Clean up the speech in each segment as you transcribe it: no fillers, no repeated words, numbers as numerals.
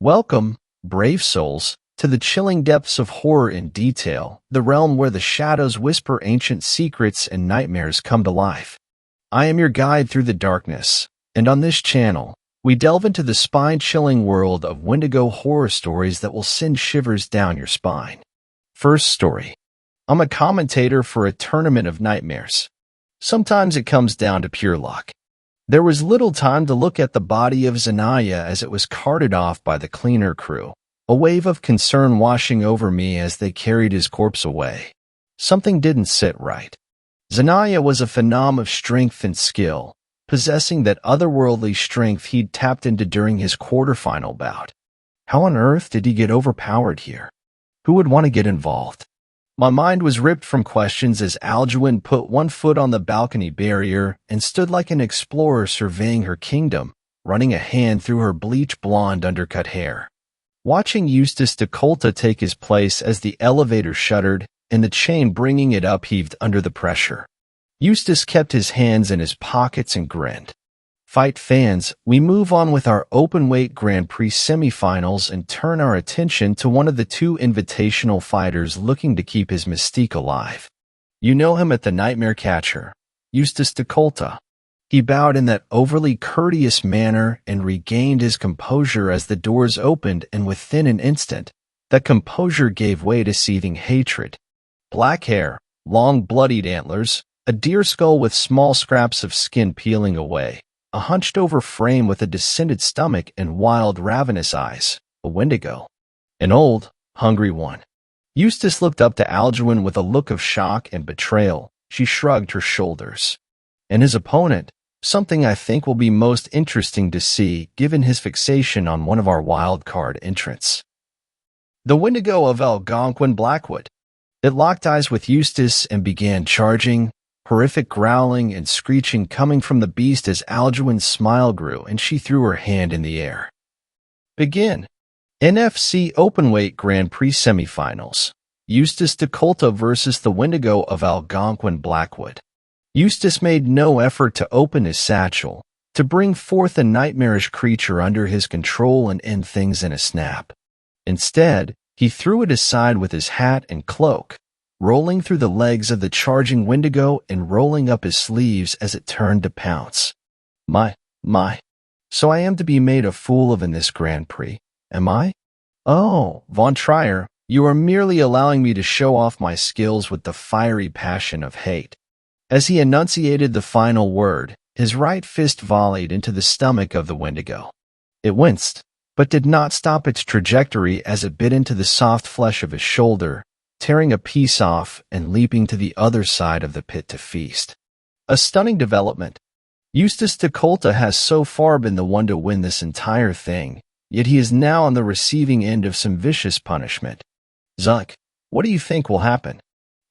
Welcome, brave souls, to the chilling depths of horror in detail, the realm where the shadows whisper ancient secrets and nightmares come to life. I am your guide through the darkness, and on this channel, we delve into the spine-chilling world of Wendigo horror stories that will send shivers down your spine. First story. I'm a commentator for a tournament of nightmares. Sometimes it comes down to pure luck. There was little time to look at the body of Zanaya as it was carted off by the cleaner crew, a wave of concern washing over me as they carried his corpse away. Something didn't sit right. Zanaya was a phenom of strength and skill, possessing that otherworldly strength he'd tapped into during his quarterfinal bout. How on earth did he get overpowered here? Who would want to get involved? My mind was ripped from questions as Alduin put one foot on the balcony barrier and stood like an explorer surveying her kingdom, running a hand through her bleach-blonde undercut hair. Watching Eustace Decolta take his place as the elevator shuddered and the chain bringing it up heaved under the pressure. Eustace kept his hands in his pockets and grinned. Fight fans, we move on with our open-weight Grand Prix semifinals and turn our attention to one of the two invitational fighters looking to keep his mystique alive. You know him at the Nightmare Catcher, Eustace Decolta. He bowed in that overly courteous manner and regained his composure as the doors opened, and within an instant, that composure gave way to seething hatred. Black hair, long bloodied antlers, a deer skull with small scraps of skin peeling away, a hunched-over frame with a descended stomach and wild, ravenous eyes, a Wendigo. An old, hungry one. Eustace looked up to Alduin with a look of shock and betrayal. She shrugged her shoulders. And his opponent, something I think will be most interesting to see given his fixation on one of our wild card entrants. The Wendigo of Algonquin Blackwood. It locked eyes with Eustace and began charging, horrific growling and screeching coming from the beast as Alduin's smile grew and she threw her hand in the air. Begin. NFC Openweight Grand Prix Semifinals. Eustace Decolta versus the Wendigo of Algonquin Blackwood. Eustace made no effort to open his satchel, to bring forth a nightmarish creature under his control and end things in a snap. Instead, he threw it aside with his hat and cloak, rolling through the legs of the charging Wendigo and rolling up his sleeves as it turned to pounce. My. So I am to be made a fool of in this Grand Prix, am I? Oh, Von Trier, you are merely allowing me to show off my skills with the fiery passion of hate. As he enunciated the final word, his right fist volleyed into the stomach of the Wendigo. It winced, but did not stop its trajectory as it bit into the soft flesh of his shoulder, tearing a piece off and leaping to the other side of the pit to feast. A stunning development. Eustace Decolta has so far been the one to win this entire thing, yet he is now on the receiving end of some vicious punishment. Zuck, what do you think will happen?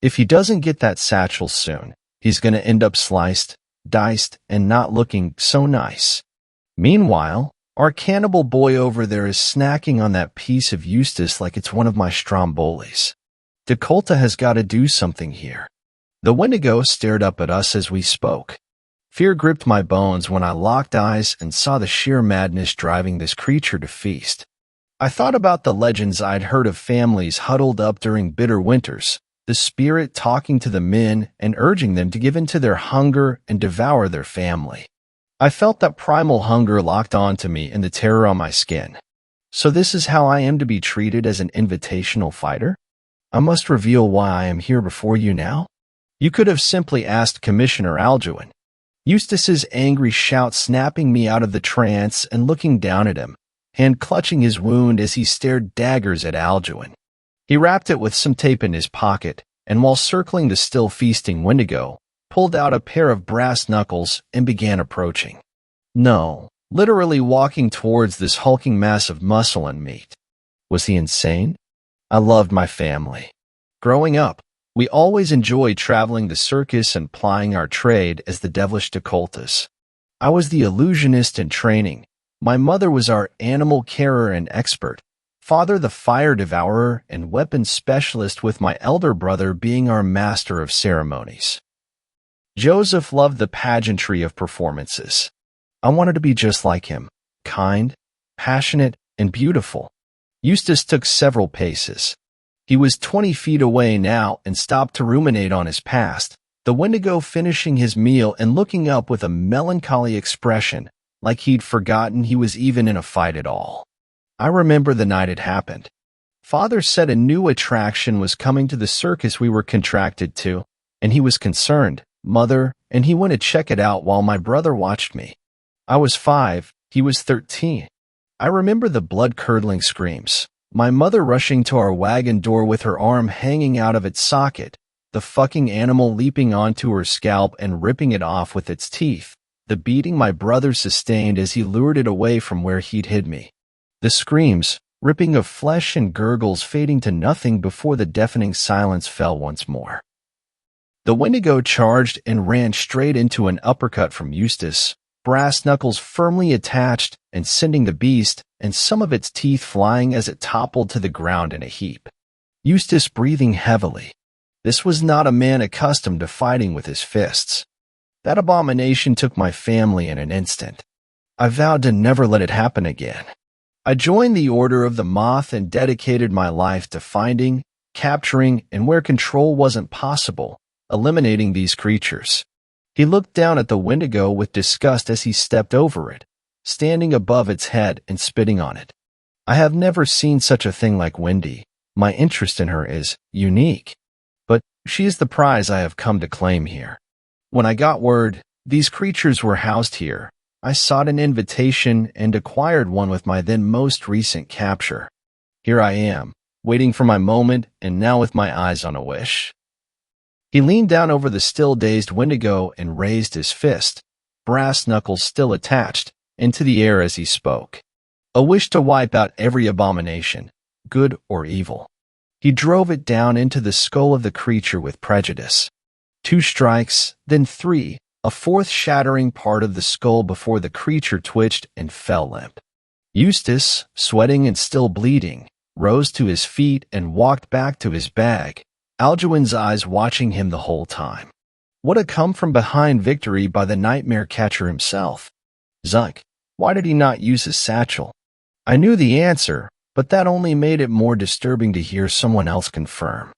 If he doesn't get that satchel soon, he's going to end up sliced, diced, and not looking so nice. Meanwhile, our cannibal boy over there is snacking on that piece of Eustace like it's one of my strombolis. Decolta has got to do something here. The Wendigo stared up at us as we spoke. Fear gripped my bones when I locked eyes and saw the sheer madness driving this creature to feast. I thought about the legends I'd heard of families huddled up during bitter winters, the spirit talking to the men and urging them to give in to their hunger and devour their family. I felt that primal hunger locked onto me and the terror on my skin. So this is how I am to be treated as an invitational fighter? I must reveal why I am here before you now? You could have simply asked Commissioner Alduin. Eustace's angry shout snapping me out of the trance and looking down at him, hand clutching his wound as he stared daggers at Alduin. He wrapped it with some tape in his pocket, and while circling the still feasting Wendigo, pulled out a pair of brass knuckles and began approaching. No, literally walking towards this hulking mass of muscle and meat. Was he insane? I loved my family. Growing up, we always enjoyed traveling the circus and plying our trade as the devilish Decoltas. I was the illusionist in training. My mother was our animal carer and expert, father the fire devourer and weapons specialist, with my elder brother being our master of ceremonies. Joseph loved the pageantry of performances. I wanted to be just like him, kind, passionate, and beautiful. Eustace took several paces. He was 20 feet away now and stopped to ruminate on his past, the Wendigo finishing his meal and looking up with a melancholy expression, like he'd forgotten he was even in a fight at all. I remember the night it happened. Father said a new attraction was coming to the circus we were contracted to, and he was concerned, Mother, and he went to check it out while my brother watched me. I was 5, he was 13. I remember the blood-curdling screams, my mother rushing to our wagon door with her arm hanging out of its socket, the fucking animal leaping onto her scalp and ripping it off with its teeth, the beating my brother sustained as he lured it away from where he'd hid me. The screams, ripping of flesh and gurgles fading to nothing before the deafening silence fell once more. The Wendigo charged and ran straight into an uppercut from Eustace, brass knuckles firmly attached and sending the beast and some of its teeth flying as it toppled to the ground in a heap. Eustace breathing heavily. This was not a man accustomed to fighting with his fists. That abomination took my family in an instant. I vowed to never let it happen again. I joined the Order of the Moth and dedicated my life to finding, capturing, and where control wasn't possible, eliminating these creatures. He looked down at the Wendigo with disgust as he stepped over it, standing above its head and spitting on it. I have never seen such a thing like Wendy. My interest in her is unique. But she is the prize I have come to claim here. When I got word these creatures were housed here, I sought an invitation and acquired one with my then most recent capture. Here I am, waiting for my moment and now with my eyes on a wish. He leaned down over the still dazed Wendigo and raised his fist, brass knuckles still attached, into the air as he spoke. A wish to wipe out every abomination, good or evil. He drove it down into the skull of the creature with prejudice. 2 strikes, then 3, a 4th shattering part of the skull before the creature twitched and fell limp. Eustace, sweating and still bleeding, rose to his feet and walked back to his bag, Alduin's eyes watching him the whole time. What a come-from-behind victory by the nightmare catcher himself. Zunk, why did he not use his satchel? I knew the answer, but that only made it more disturbing to hear someone else confirm.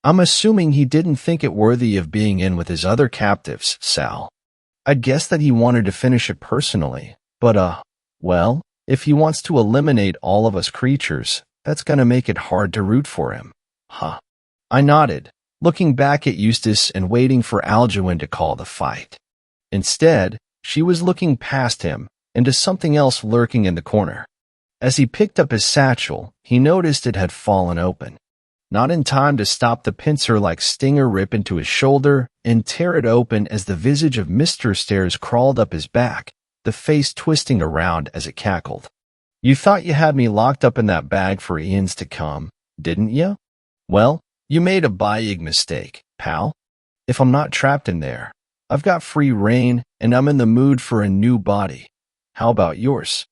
I'm assuming he didn't think it worthy of being in with his other captives, Sal. I'd guess that he wanted to finish it personally, but well, if he wants to eliminate all of us creatures, that's gonna make it hard to root for him. Huh. I nodded, looking back at Eustace and waiting for Alduin to call the fight. Instead, she was looking past him into something else lurking in the corner. As he picked up his satchel, he noticed it had fallen open. Not in time to stop the pincer-like stinger rip into his shoulder and tear it open as the visage of Mr. Stairs crawled up his back, the face twisting around as it cackled. You thought you had me locked up in that bag for eons to come, didn't you? Well, you made a big mistake, pal. If I'm not trapped in there, I've got free reign and I'm in the mood for a new body. How about yours?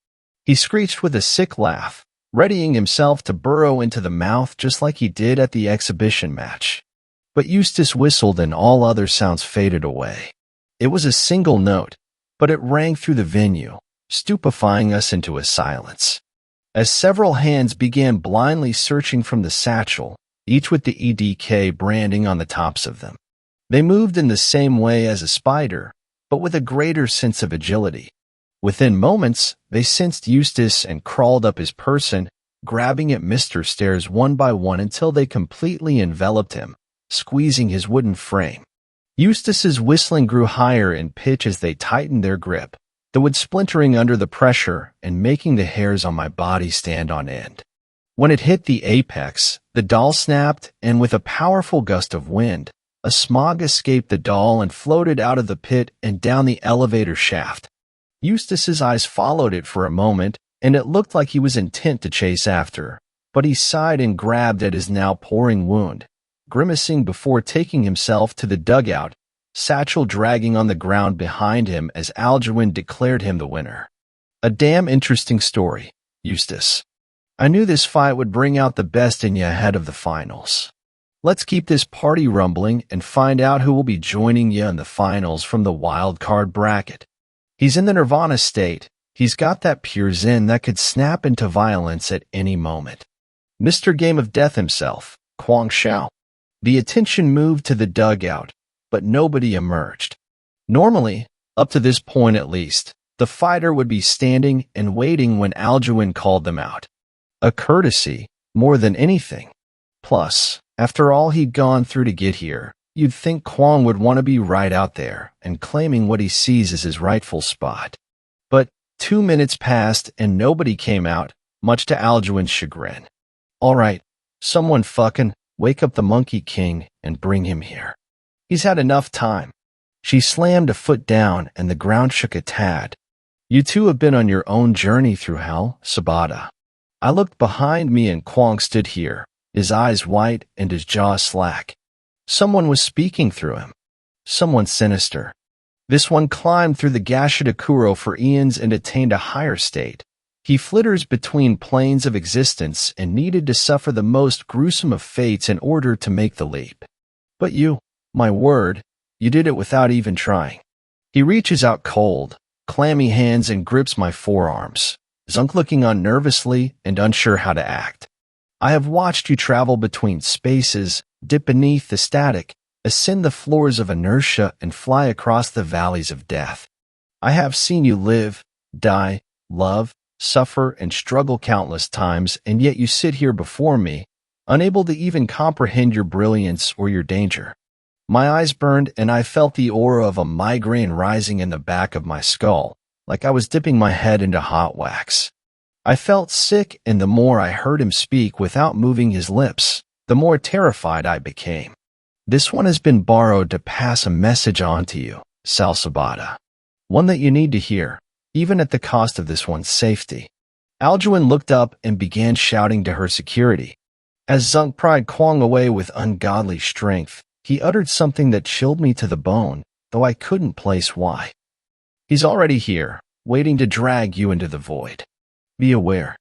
He screeched with a sick laugh, readying himself to burrow into the mouth just like he did at the exhibition match. But Eustace whistled and all other sounds faded away. It was a single note, but it rang through the venue, stupefying us into a silence. As several hands began blindly searching from the satchel, each with the EDK branding on the tops of them. They moved in the same way as a spider, but with a greater sense of agility. Within moments, they sensed Eustace and crawled up his person, grabbing at Mr. Stairs one by one until they completely enveloped him, squeezing his wooden frame. Eustace's whistling grew higher in pitch as they tightened their grip, the wood splintering under the pressure and making the hairs on my body stand on end. When it hit the apex, the doll snapped, and with a powerful gust of wind, a smog escaped the doll and floated out of the pit and down the elevator shaft. Eustace's eyes followed it for a moment, and it looked like he was intent to chase after, but he sighed and grabbed at his now pouring wound, grimacing before taking himself to the dugout, satchel dragging on the ground behind him as Alduin declared him the winner. A damn interesting story, Eustace. I knew this fight would bring out the best in you ahead of the finals. Let's keep this party rumbling and find out who will be joining you in the finals from the wild card bracket. He's in the Nirvana state, He's got that pure zen that could snap into violence at any moment. Mr. Game of Death himself, Kwang Shao. The attention moved to the dugout, but nobody emerged. Normally, up to this point at least, the fighter would be standing and waiting when Alduin called them out. A courtesy, more than anything. Plus, after all he'd gone through to get here, you'd think Kwang would want to be right out there and claiming what he sees as his rightful spot. But 2 minutes passed and nobody came out, much to Alduin's chagrin. All right, someone fucking wake up the Monkey King and bring him here. He's had enough time. She slammed a foot down and the ground shook a tad. You two have been on your own journey through hell, Sabata. I looked behind me and Kwang stood here, his eyes white and his jaw slack. Someone was speaking through him. Someone sinister. This one climbed through the Gashadakuro for eons and attained a higher state. He flitters between planes of existence and needed to suffer the most gruesome of fates in order to make the leap. But you, my word, you did it without even trying. He reaches out cold, clammy hands and grips my forearms, Zunk looking on nervously and unsure how to act. I have watched you travel between spaces, dip beneath the static, ascend the floors of inertia and fly across the valleys of death. I have seen you live, die, love, suffer, and struggle countless times, and yet you sit here before me, unable to even comprehend your brilliance or your danger. My eyes burned, and I felt the aura of a migraine rising in the back of my skull, like I was dipping my head into hot wax. I felt sick, and the more I heard him speak without moving his lips, the more terrified I became. This one has been borrowed to pass a message on to you, Sabata. One that you need to hear, even at the cost of this one's safety. Alduin looked up and began shouting to her security. As Zunk pried Kwang away with ungodly strength, he uttered something that chilled me to the bone, though I couldn't place why. He's already here, waiting to drag you into the void. Be aware.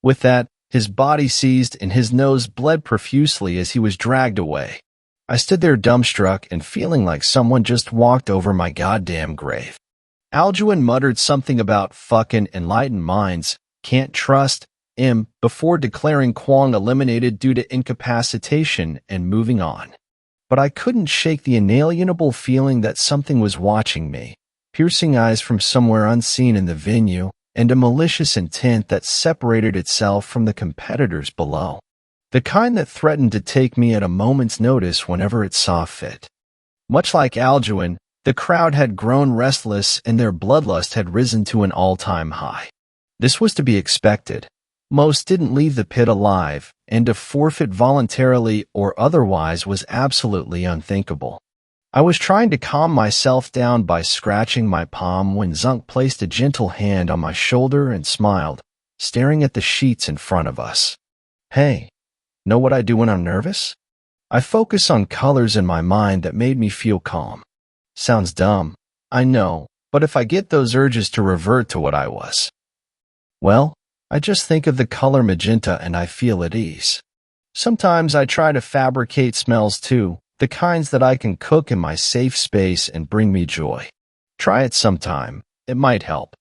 With that, his body seized and his nose bled profusely as he was dragged away. I stood there dumbstruck and feeling like someone just walked over my goddamn grave. Alduin muttered something about fucking enlightened minds, can't trust him, before declaring Kwang eliminated due to incapacitation and moving on. But I couldn't shake the inalienable feeling that something was watching me, piercing eyes from somewhere unseen in the venue, and a malicious intent that separated itself from the competitors below. The kind that threatened to take me at a moment's notice whenever it saw fit. Much like Alduin, the crowd had grown restless and their bloodlust had risen to an all-time high. This was to be expected. Most didn't leave the pit alive, and to forfeit voluntarily or otherwise was absolutely unthinkable. I was trying to calm myself down by scratching my palm when Zunk placed a gentle hand on my shoulder and smiled, staring at the sheets in front of us. Hey, know what I do when I'm nervous? I focus on colors in my mind that made me feel calm. Sounds dumb, I know, but if I get those urges to revert to what I was, well, I just think of the color magenta and I feel at ease. Sometimes I try to fabricate smells too, the kinds that I can cook in my safe space and bring me joy. Try it sometime, it might help.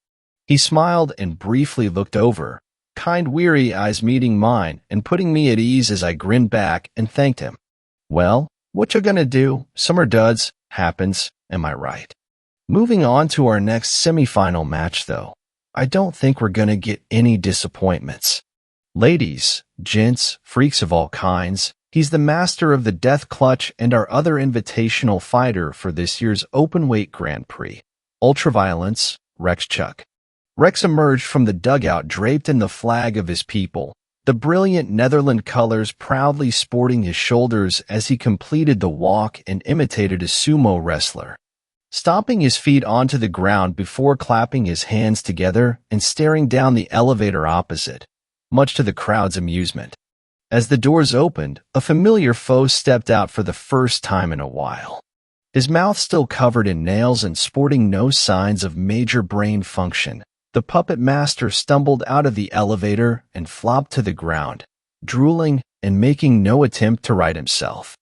He smiled and briefly looked over, kind weary eyes meeting mine and putting me at ease as I grinned back and thanked him. Well, what you gonna do? Summer duds, happens, am I right? Moving on to our next semifinal match though, I don't think we're gonna get any disappointments. Ladies, gents, freaks of all kinds, he's the master of the death clutch and our other invitational fighter for this year's Openweight Grand Prix, Ultraviolence, Rex Chuck. Rex emerged from the dugout draped in the flag of his people, the brilliant Netherland colors proudly sporting his shoulders as he completed the walk and imitated a sumo wrestler, stomping his feet onto the ground before clapping his hands together and staring down the elevator opposite, much to the crowd's amusement. As the doors opened, a familiar foe stepped out for the first time in a while. His mouth still covered in nails and sporting no signs of major brain function, the puppet master stumbled out of the elevator and flopped to the ground, drooling and making no attempt to right himself.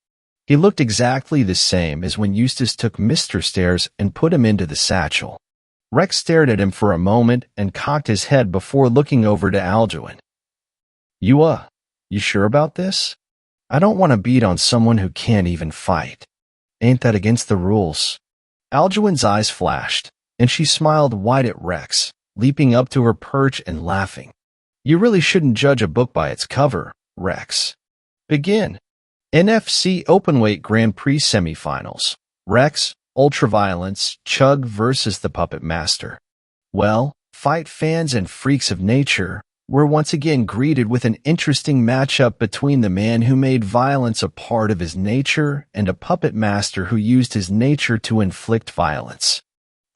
He looked exactly the same as when Eustace took Mr. Stairs and put him into the satchel. Rex stared at him for a moment and cocked his head before looking over to Alduin. You sure about this? I don't want to beat on someone who can't even fight. Ain't that against the rules? Alduin's eyes flashed, and she smiled wide at Rex, leaping up to her perch and laughing. You really shouldn't judge a book by its cover, Rex. Begin. NFC Openweight Grand Prix Semifinals. Rex, Ultraviolence, Chug versus the Puppet Master. Well, fight fans and freaks of nature, we're once again greeted with an interesting matchup between the man who made violence a part of his nature and a puppet master who used his nature to inflict violence.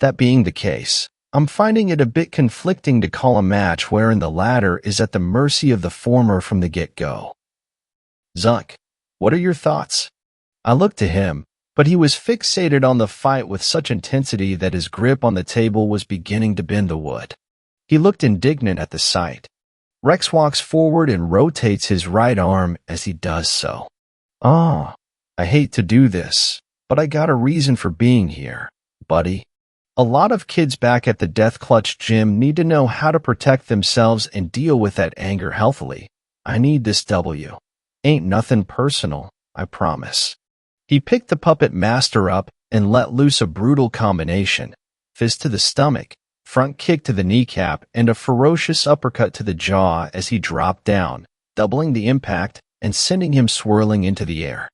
That being the case, I'm finding it a bit conflicting to call a match wherein the latter is at the mercy of the former from the get-go. Zunk, what are your thoughts? I looked to him, but he was fixated on the fight with such intensity that his grip on the table was beginning to bend the wood. He looked indignant at the sight. Rex walks forward and rotates his right arm as he does so. I hate to do this, but I got a reason for being here, buddy. A lot of kids back at the Death Clutch gym need to know how to protect themselves and deal with that anger healthily. I need this W. Ain't nothing personal, I promise. He picked the puppet master up and let loose a brutal combination. Fist to the stomach, front kick to the kneecap, and a ferocious uppercut to the jaw as he dropped down, doubling the impact and sending him swirling into the air.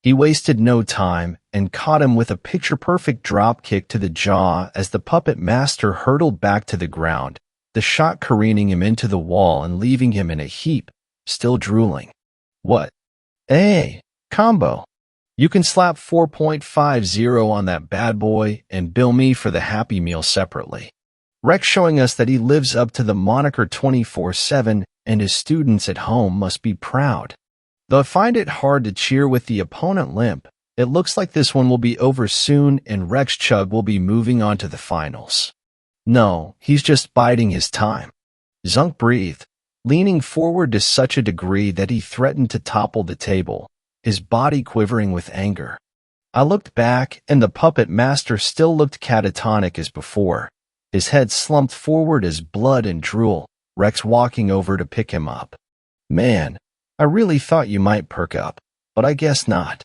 He wasted no time and caught him with a picture-perfect drop kick to the jaw as the puppet master hurtled back to the ground, the shot careening him into the wall and leaving him in a heap, still drooling. What? Hey, combo. You can slap 4.50 on that bad boy and bill me for the Happy Meal separately. Rex showing us that he lives up to the moniker 24/7 and his students at home must be proud. Though I find it hard to cheer with the opponent limp, it looks like this one will be over soon and Rex Chug will be moving on to the finals. No, he's just biding his time. Zunk breathed, leaning forward to such a degree that he threatened to topple the table, his body quivering with anger. I looked back and the puppet master still looked catatonic as before, his head slumped forward as blood and drool, Rex walking over to pick him up. Man, I really thought you might perk up, but I guess not.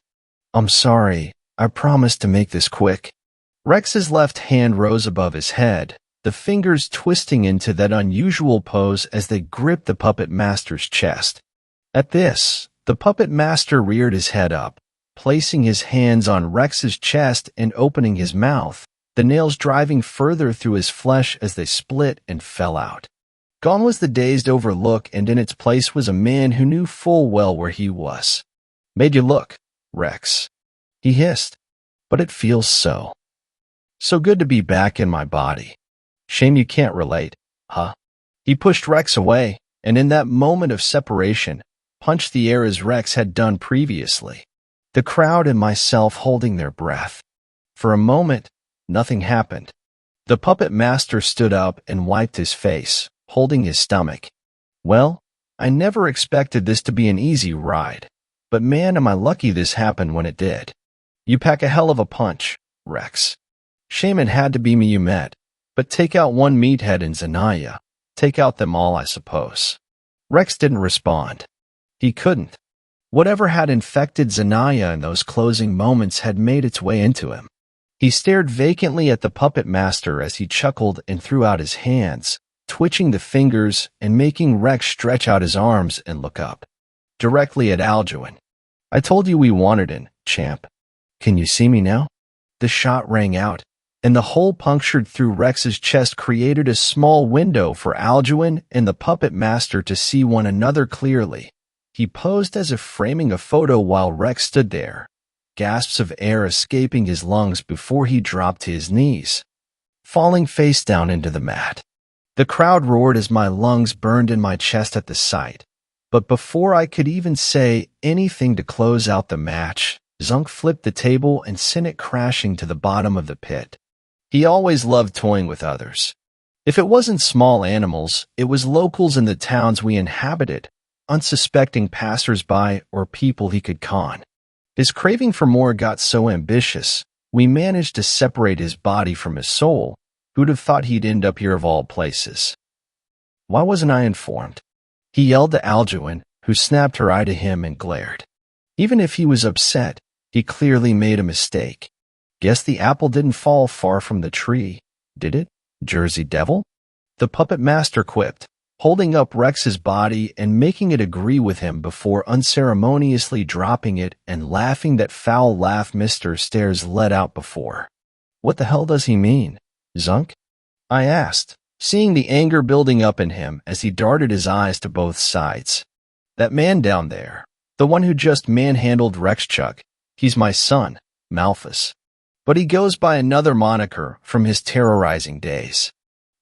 I'm sorry, I promised to make this quick. Rex's left hand rose above his head, the fingers twisting into that unusual pose as they gripped the puppet master's chest. At this, the puppet master reared his head up, placing his hands on Rex's chest and opening his mouth, the nails driving further through his flesh as they split and fell out. Gone was the dazed-over look, and in its place was a man who knew full well where he was. Made you look, Rex. He hissed. But it feels so. So good to be back in my body. Shame you can't relate, huh? He pushed Rex away, and in that moment of separation, punched the air as Rex had done previously. The crowd and myself holding their breath. For a moment, nothing happened. The puppet master stood up and wiped his face, holding his stomach. Well, I never expected this to be an easy ride, but man am I lucky this happened when it did. You pack a hell of a punch, Rex. Shame it had to be me you met, but take out one meathead in Zanaya. Take out them all, I suppose. Rex didn't respond. He couldn't. Whatever had infected Zanaya in those closing moments had made its way into him. He stared vacantly at the puppet master as he chuckled and threw out his hands, twitching the fingers and making Rex stretch out his arms and look up. Directly at Alduin. I told you we wanted it, champ. Can you see me now? The shot rang out, and the hole punctured through Rex's chest created a small window for Alduin and the puppet master to see one another clearly. He posed as if framing a photo while Rex stood there, gasps of air escaping his lungs before he dropped to his knees, falling face down into the mat. The crowd roared as my lungs burned in my chest at the sight, but before I could even say anything to close out the match, Zunk flipped the table and sent it crashing to the bottom of the pit. He always loved toying with others. If it wasn't small animals, it was locals in the towns we inhabited, unsuspecting passers-by or people he could con. His craving for more got so ambitious, we managed to separate his body from his soul, Who'd have thought he'd end up here of all places? Why wasn't I informed? He yelled to Alduin, who snapped her eye to him and glared. Even if he was upset, he clearly made a mistake. Guess the apple didn't fall far from the tree, did it, Jersey Devil? The puppet master quipped, holding up Rex's body and making it agree with him before unceremoniously dropping it and laughing that foul laugh Mr. Stairs let out before. What the hell does he mean, Zunk? I asked, seeing the anger building up in him as he darted his eyes to both sides. That man down there, the one who just manhandled Rexchuck, he's my son, Malphus. But he goes by another moniker from his terrorizing days.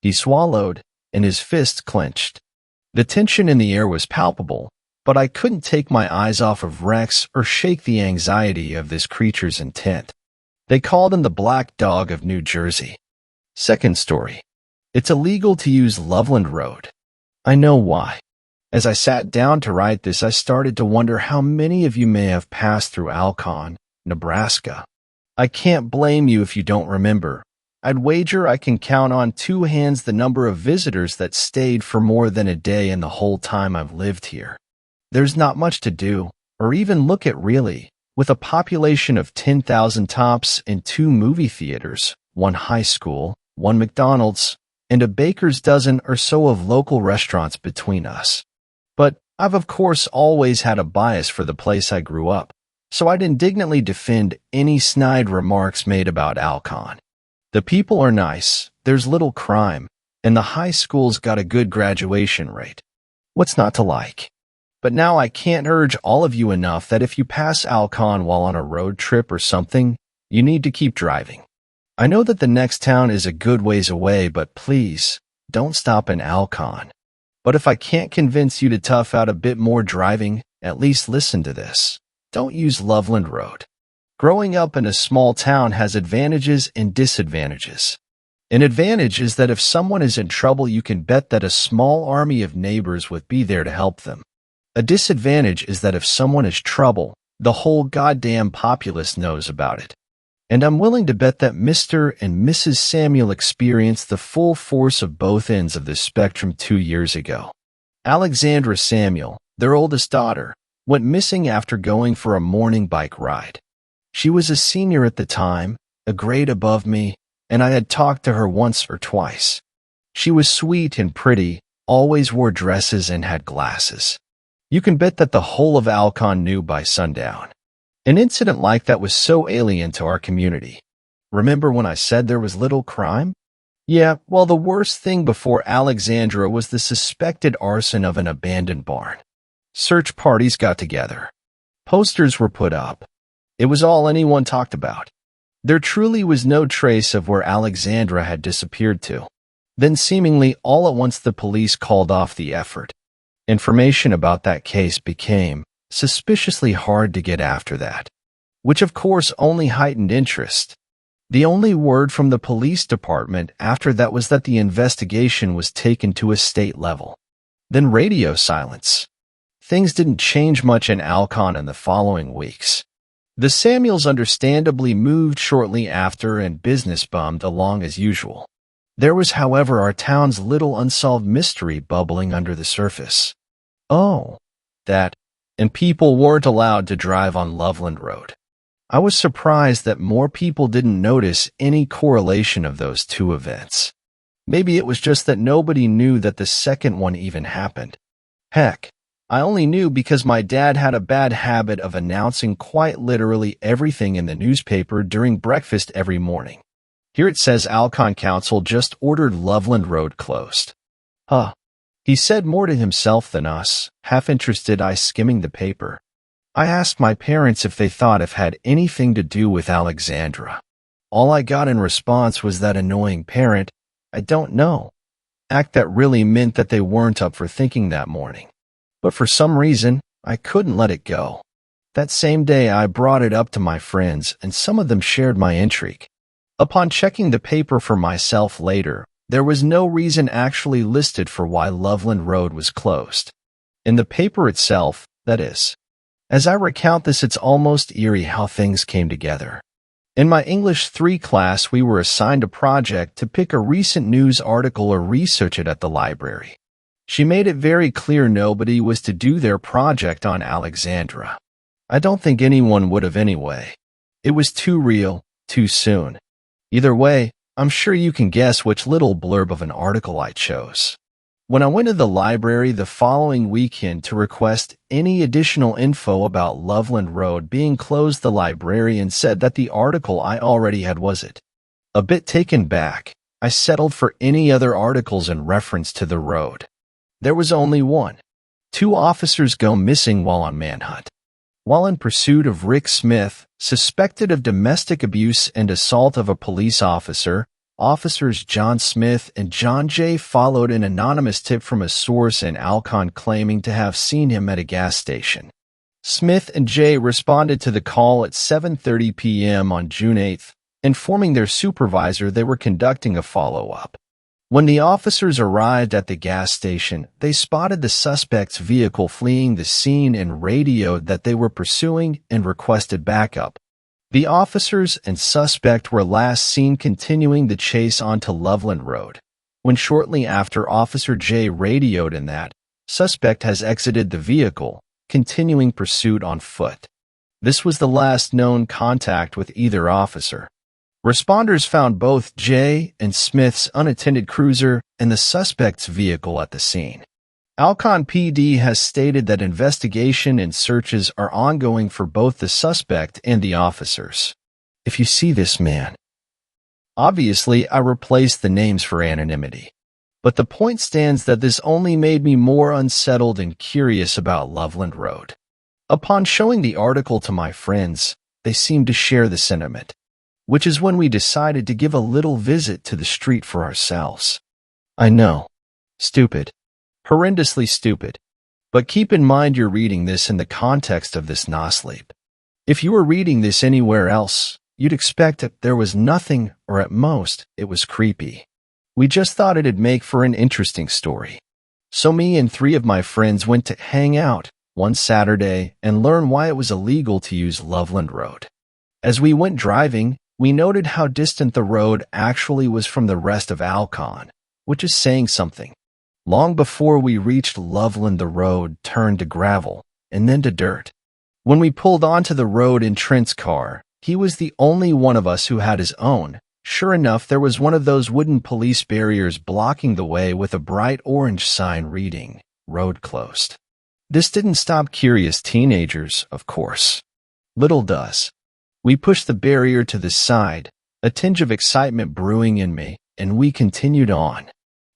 He swallowed, and his fists clenched. The tension in the air was palpable, but I couldn't take my eyes off of Rex or shake the anxiety of this creature's intent. They called him the Black Dog of New Jersey. Second story. It's illegal to use Loveland Road. I know why. As I sat down to write this, I started to wonder how many of you may have passed through Alcon, Nebraska. I can't blame you if you don't remember. I'd wager I can count on two hands the number of visitors that stayed for more than a day in the whole time I've lived here. There's not much to do, or even look at really, with a population of 10,000 tops and 2 movie theaters, 1 high school, 1 McDonald's, and a baker's dozen or so of local restaurants between us. But I've of course always had a bias for the place I grew up, so I'd indignantly defend any snide remarks made about Alcon. The people are nice, there's little crime, and the high school's got a good graduation rate. What's not to like? But now I can't urge all of you enough that if you pass Alcon while on a road trip or something, you need to keep driving. I know that the next town is a good ways away, but please, don't stop in Alcon. But if I can't convince you to tough out a bit more driving, at least listen to this. Don't use Loveland Road. Growing up in a small town has advantages and disadvantages. An advantage is that if someone is in trouble, you can bet that a small army of neighbors would be there to help them. A disadvantage is that if someone is trouble, the whole goddamn populace knows about it. And I'm willing to bet that Mr. and Mrs. Samuel experienced the full force of both ends of this spectrum 2 years ago. Alexandra Samuel, their oldest daughter, went missing after going for a morning bike ride. She was a senior at the time, a grade above me, and I had talked to her once or twice. She was sweet and pretty, always wore dresses and had glasses. You can bet that the whole of Alcon knew by sundown. An incident like that was so alien to our community. Remember when I said there was little crime? Yeah, well, the worst thing before Alexandra was the suspected arson of an abandoned barn. Search parties got together. Posters were put up. It was all anyone talked about. There truly was no trace of where Alexandra had disappeared to. Then seemingly all at once the police called off the effort. Information about that case became suspiciously hard to get after that, which of course only heightened interest. The only word from the police department after that was that the investigation was taken to a state level. Then radio silence. Things didn't change much in Alcon in the following weeks. The Samuels understandably moved shortly after and business bummed along as usual. There was, however, our town's little unsolved mystery bubbling under the surface. Oh, that, and people weren't allowed to drive on Loveland Road. I was surprised that more people didn't notice any correlation of those two events. Maybe it was just that nobody knew that the second one even happened. Heck, I only knew because my dad had a bad habit of announcing quite literally everything in the newspaper during breakfast every morning. Here it says Alcon Council just ordered Loveland Road closed. Huh. He said more to himself than us, half-interested I skimming the paper. I asked my parents if they thought it had anything to do with Alexandra. All I got in response was that annoying parent, I don't know. Act that really meant that they weren't up for thinking that morning. But for some reason, I couldn't let it go. That same day I brought it up to my friends, and some of them shared my intrigue. Upon checking the paper for myself later, there was no reason actually listed for why Loveland Road was closed. In the paper itself, that is. As I recount this, it's almost eerie how things came together. In my English 3 class, we were assigned a project to pick a recent news article or research it at the library. She made it very clear nobody was to do their project on Alexandra. I don't think anyone would have anyway. It was too real, too soon. Either way, I'm sure you can guess which little blurb of an article I chose. When I went to the library the following weekend to request any additional info about Loveland Road being closed, the librarian said that the article I already had was it. A bit taken back, I settled for any other articles in reference to the road. There was only one. 2 officers go missing while on manhunt. While in pursuit of Rick Smith, suspected of domestic abuse and assault of a police officer, Officers John Smith and John J. followed an anonymous tip from a source in Alcon claiming to have seen him at a gas station. Smith and J. responded to the call at 7:30 p.m. on June 8, informing their supervisor they were conducting a follow-up. When the officers arrived at the gas station, they spotted the suspect's vehicle fleeing the scene and radioed that they were pursuing and requested backup. The officers and suspect were last seen continuing the chase onto Loveland Road, when shortly after Officer J radioed in that suspect has exited the vehicle, continuing pursuit on foot. This was the last known contact with either officer. Responders found both J and Smith's unattended cruiser and the suspect's vehicle at the scene. Alcon PD has stated that investigation and searches are ongoing for both the suspect and the officers. If you see this man. Obviously, I replaced the names for anonymity. But the point stands that this only made me more unsettled and curious about Loveland Road. Upon showing the article to my friends, they seemed to share the sentiment, which is when we decided to give a little visit to the street for ourselves. I know. Stupid. Horrendously stupid. But keep in mind you're reading this in the context of this no-sleep. If you were reading this anywhere else, you'd expect that there was nothing, or at most, it was creepy. We just thought it'd make for an interesting story. So me and 3 of my friends went to hang out one Saturday and learn why it was illegal to use Loveland Road. As we went driving, we noted how distant the road actually was from the rest of Alcon, which is saying something. Long before we reached Loveland, the road turned to gravel, and then to dirt. When we pulled onto the road in Trent's car, he was the only one of us who had his own. Sure enough, there was one of those wooden police barriers blocking the way with a bright orange sign reading, "Road closed." This didn't stop curious teenagers, of course. Little does. We pushed the barrier to the side, a tinge of excitement brewing in me, and we continued on.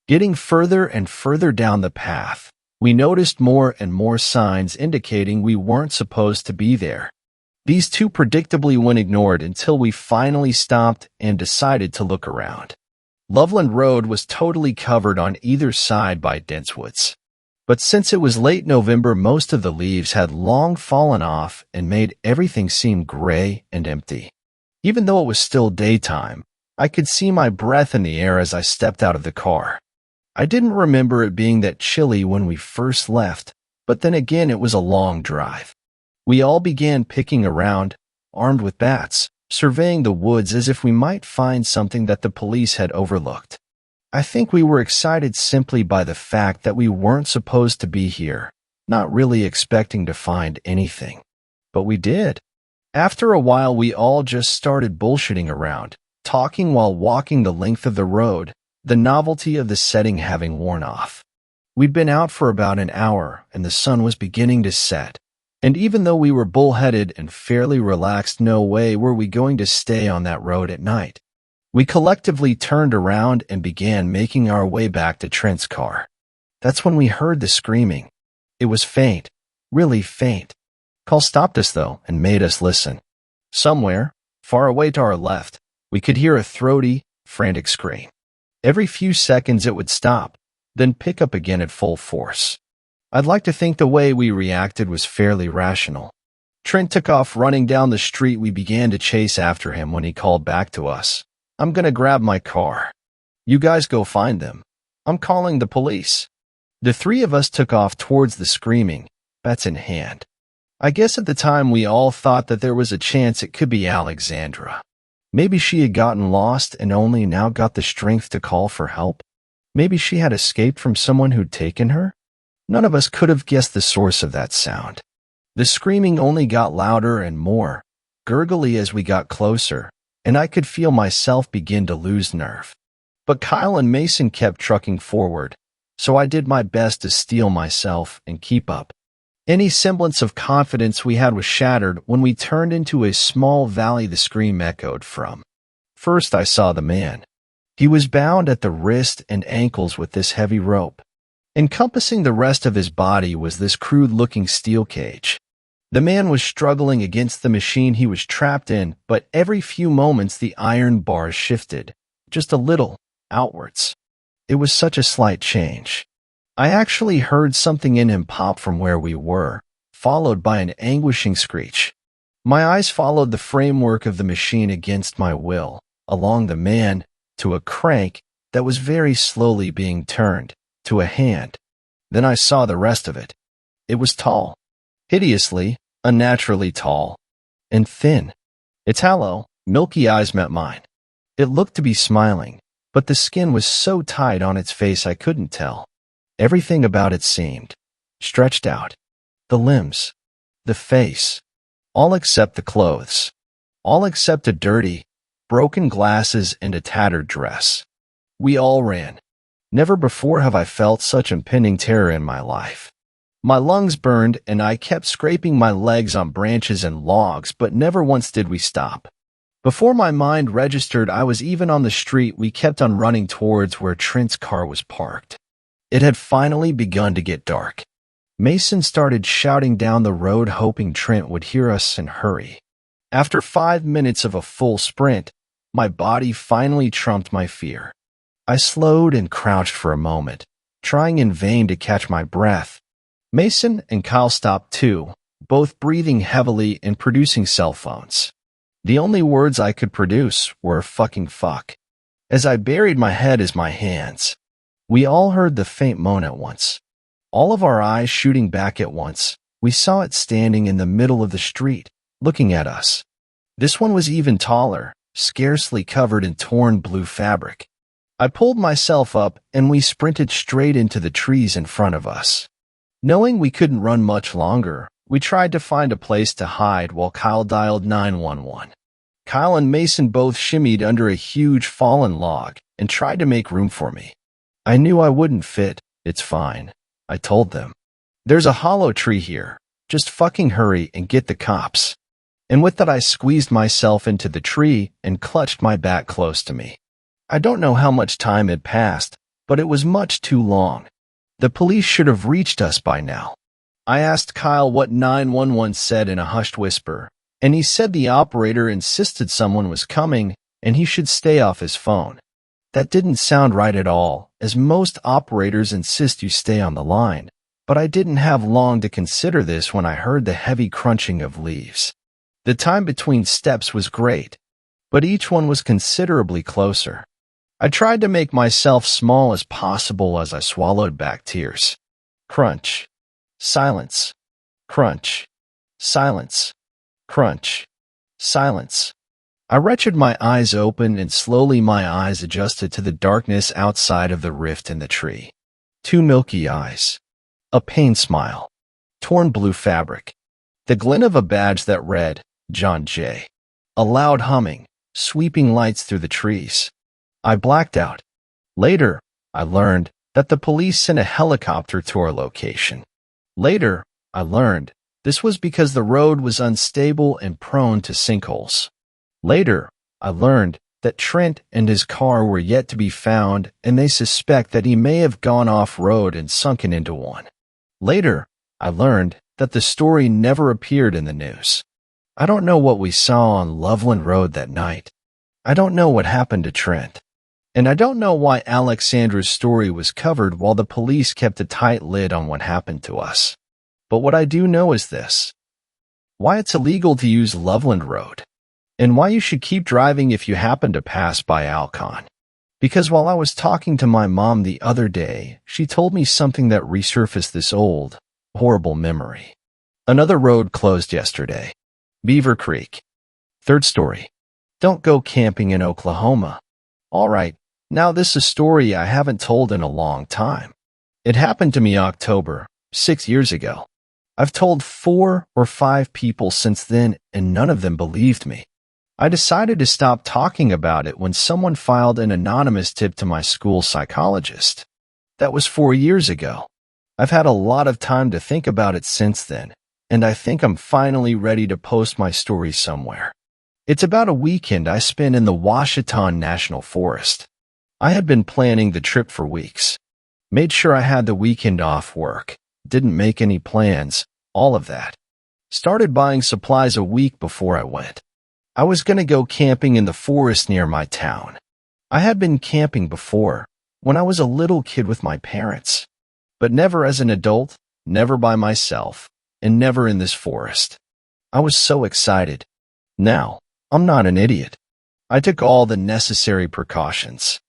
Getting further and further down the path, we noticed more and more signs indicating we weren't supposed to be there. These 2 predictably went ignored until we finally stopped and decided to look around. Loveland Road was totally covered on either side by dense woods. But since it was late November, most of the leaves had long fallen off and made everything seem gray and empty. Even though it was still daytime, I could see my breath in the air as I stepped out of the car. I didn't remember it being that chilly when we first left, but then again it was a long drive. We all began picking around, armed with bats, surveying the woods as if we might find something that the police had overlooked. I think we were excited simply by the fact that we weren't supposed to be here, not really expecting to find anything. But we did. After a while, we all just started bullshitting around, talking while walking the length of the road, the novelty of the setting having worn off. We'd been out for about an hour, and the sun was beginning to set. And even though we were bullheaded and fairly relaxed, no way were we going to stay on that road at night. We collectively turned around and began making our way back to Trent's car. That's when we heard the screaming. It was faint, really faint. Call stopped us, though, and made us listen. Somewhere, far away to our left, we could hear a throaty, frantic scream. Every few seconds it would stop, then pick up again at full force. I'd like to think the way we reacted was fairly rational. Trent took off running down the street. We began to chase after him when he called back to us. "I'm gonna grab my car. You guys go find them. I'm calling the police." The 3 of us took off towards the screaming, bats in hand. I guess at the time we all thought that there was a chance it could be Alexandra. Maybe she had gotten lost and only now got the strength to call for help. Maybe she had escaped from someone who'd taken her. None of us could have guessed the source of that sound. The screaming only got louder and more gurgly as we got closer, and I could feel myself begin to lose nerve. But Kyle and Mason kept trucking forward, so I did my best to steel myself and keep up. Any semblance of confidence we had was shattered when we turned into a small valley the scream echoed from. First I saw the man. He was bound at the wrist and ankles with this heavy rope. Encompassing the rest of his body was this crude-looking steel cage. The man was struggling against the machine he was trapped in, but every few moments the iron bars shifted, just a little, outwards. It was such a slight change. I actually heard something in him pop from where we were, followed by an anguishing screech. My eyes followed the framework of the machine against my will, along the man, to a crank that was very slowly being turned, to a hand. Then I saw the rest of it. It was tall. Hideously, unnaturally tall. And thin. Its hollow, milky eyes met mine. It looked to be smiling, but the skin was so tight on its face I couldn't tell. Everything about it seemed stretched out. The limbs, the face, all except the clothes, all except a dirty, broken glasses and a tattered dress. We all ran. Never before have I felt such impending terror in my life. My lungs burned and I kept scraping my legs on branches and logs, but never once did we stop. Before my mind registered I was even on the street, we kept on running towards where Trent's car was parked. It had finally begun to get dark. Mason started shouting down the road, hoping Trent would hear us and hurry. After 5 minutes of a full sprint, my body finally trumped my fear. I slowed and crouched for a moment, trying in vain to catch my breath. Mason and Kyle stopped too, both breathing heavily and producing cell phones. The only words I could produce were fucking fuck. As I buried my head in my hands, we all heard the faint moan at once. All of our eyes shooting back at once, we saw it standing in the middle of the street, looking at us. This one was even taller, scarcely covered in torn blue fabric. I pulled myself up and we sprinted straight into the trees in front of us. Knowing we couldn't run much longer, we tried to find a place to hide while Kyle dialed 911. Kyle and Mason both shimmied under a huge fallen log and tried to make room for me. I knew I wouldn't fit. It's fine, I told them. There's a hollow tree here. Just fucking hurry and get the cops. And with that I squeezed myself into the tree and clutched my back close to me. I don't know how much time had passed, but it was much too long. The police should have reached us by now. I asked Kyle what 911 said in a hushed whisper, and he said the operator insisted someone was coming and he should stay off his phone. That didn't sound right at all, as most operators insist you stay on the line, but I didn't have long to consider this when I heard the heavy crunching of leaves. The time between steps was great, but each one was considerably closer. I tried to make myself small as possible as I swallowed back tears. Crunch. Silence. Crunch. Silence. Crunch. Silence. I wrenched my eyes open and slowly my eyes adjusted to the darkness outside of the rift in the tree. 2 milky eyes. A pain smile. Torn blue fabric. The glint of a badge that read, John J. A loud humming, sweeping lights through the trees. I blacked out. Later, I learned that the police sent a helicopter to our location. Later, I learned this was because the road was unstable and prone to sinkholes. Later, I learned that Trent and his car were yet to be found and they suspect that he may have gone off-road and sunken into one. Later, I learned that the story never appeared in the news. I don't know what we saw on Loveland Road that night. I don't know what happened to Trent. And I don't know why Alexandra's story was covered while the police kept a tight lid on what happened to us. But what I do know is this: why it's illegal to use Loveland Road, and why you should keep driving if you happen to pass by Alcon. Because while I was talking to my mom the other day, she told me something that resurfaced this old, horrible memory. Another road closed yesterday. Beaver Creek. 3rd story. Don't go camping in Oklahoma. Alright, now this is a story I haven't told in a long time. It happened to me October, 6 years ago. I've told 4 or 5 people since then and none of them believed me. I decided to stop talking about it when someone filed an anonymous tip to my school psychologist. That was 4 years ago. I've had a lot of time to think about it since then, and I think I'm finally ready to post my story somewhere. It's about a weekend I spent in the Ouachita National Forest. I had been planning the trip for weeks. Made sure I had the weekend off work. Didn't make any plans, all of that. Started buying supplies a week before I went. I was going to go camping in the forest near my town. I had been camping before, when I was a little kid with my parents. But never as an adult, never by myself, and never in this forest. I was so excited. Now, I'm not an idiot. I took all the necessary precautions.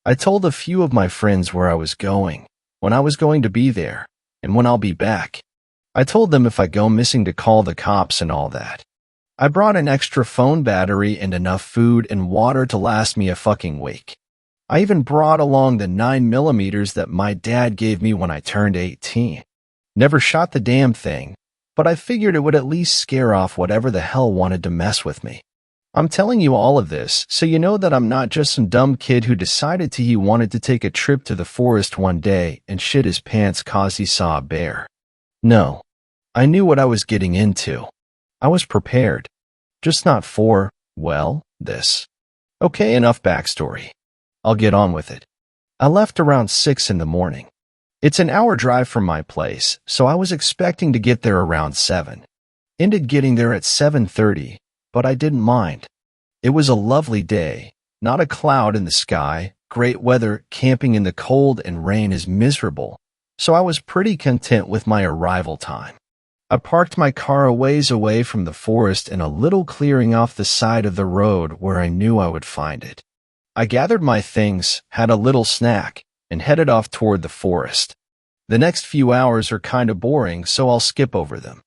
I told a few of my friends where I was going, when I was going to be there, and when I'll be back. I told them if I go missing to call the cops and all that. I brought an extra phone battery and enough food and water to last me a fucking week. I even brought along the 9mm that my dad gave me when I turned 18. Never shot the damn thing, but I figured it would at least scare off whatever the hell wanted to mess with me. I'm telling you all of this so you know that I'm not just some dumb kid who decided he wanted to take a trip to the forest one day and shit his pants 'cause he saw a bear. No, I knew what I was getting into. I was prepared. Just not for, well, this. Okay, enough backstory. I'll get on with it. I left around 6 in the morning. It's an hour drive from my place, so I was expecting to get there around 7. Ended getting there at 7:30. But I didn't mind. It was a lovely day, not a cloud in the sky, great weather. Camping in the cold and rain is miserable, so I was pretty content with my arrival time. I parked my car a ways away from the forest in a little clearing off the side of the road where I knew I would find it. I gathered my things, had a little snack, and headed off toward the forest. The next few hours are kind of boring, so I'll skip over them.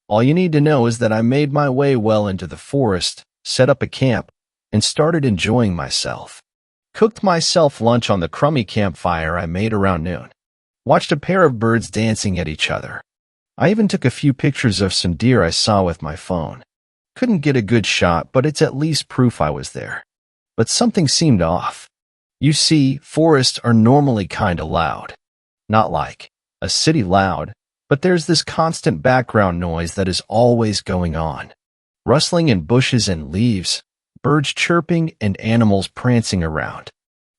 All you need to know is that I made my way well into the forest, set up a camp, and started enjoying myself. Cooked myself lunch on the crummy campfire I made around noon. Watched a pair of birds dancing at each other. I even took a few pictures of some deer I saw with my phone. Couldn't get a good shot, but it's at least proof I was there. But something seemed off. You see, forests are normally kinda loud. Not like a city loud, but there's this constant background noise that is always going on. Rustling in bushes and leaves, birds chirping, and animals prancing around.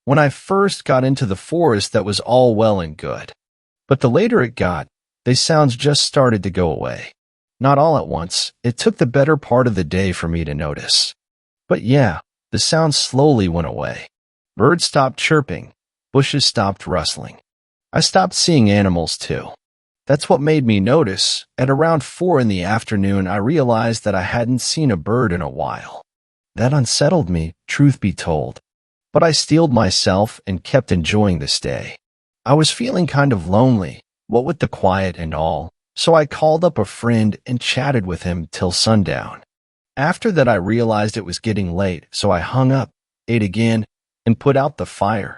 When I first got into the forest, that was all well and good. But the later it got, the sounds just started to go away. Not all at once, it took the better part of the day for me to notice. But yeah, the sounds slowly went away. Birds stopped chirping, bushes stopped rustling. I stopped seeing animals too. That's what made me notice. At around 4 in the afternoon, I realized that I hadn't seen a bird in a while. That unsettled me, truth be told. But I steeled myself and kept enjoying this day. I was feeling kind of lonely, what with the quiet and all, so I called up a friend and chatted with him till sundown. After that, I realized it was getting late, so I hung up, ate again, and put out the fire.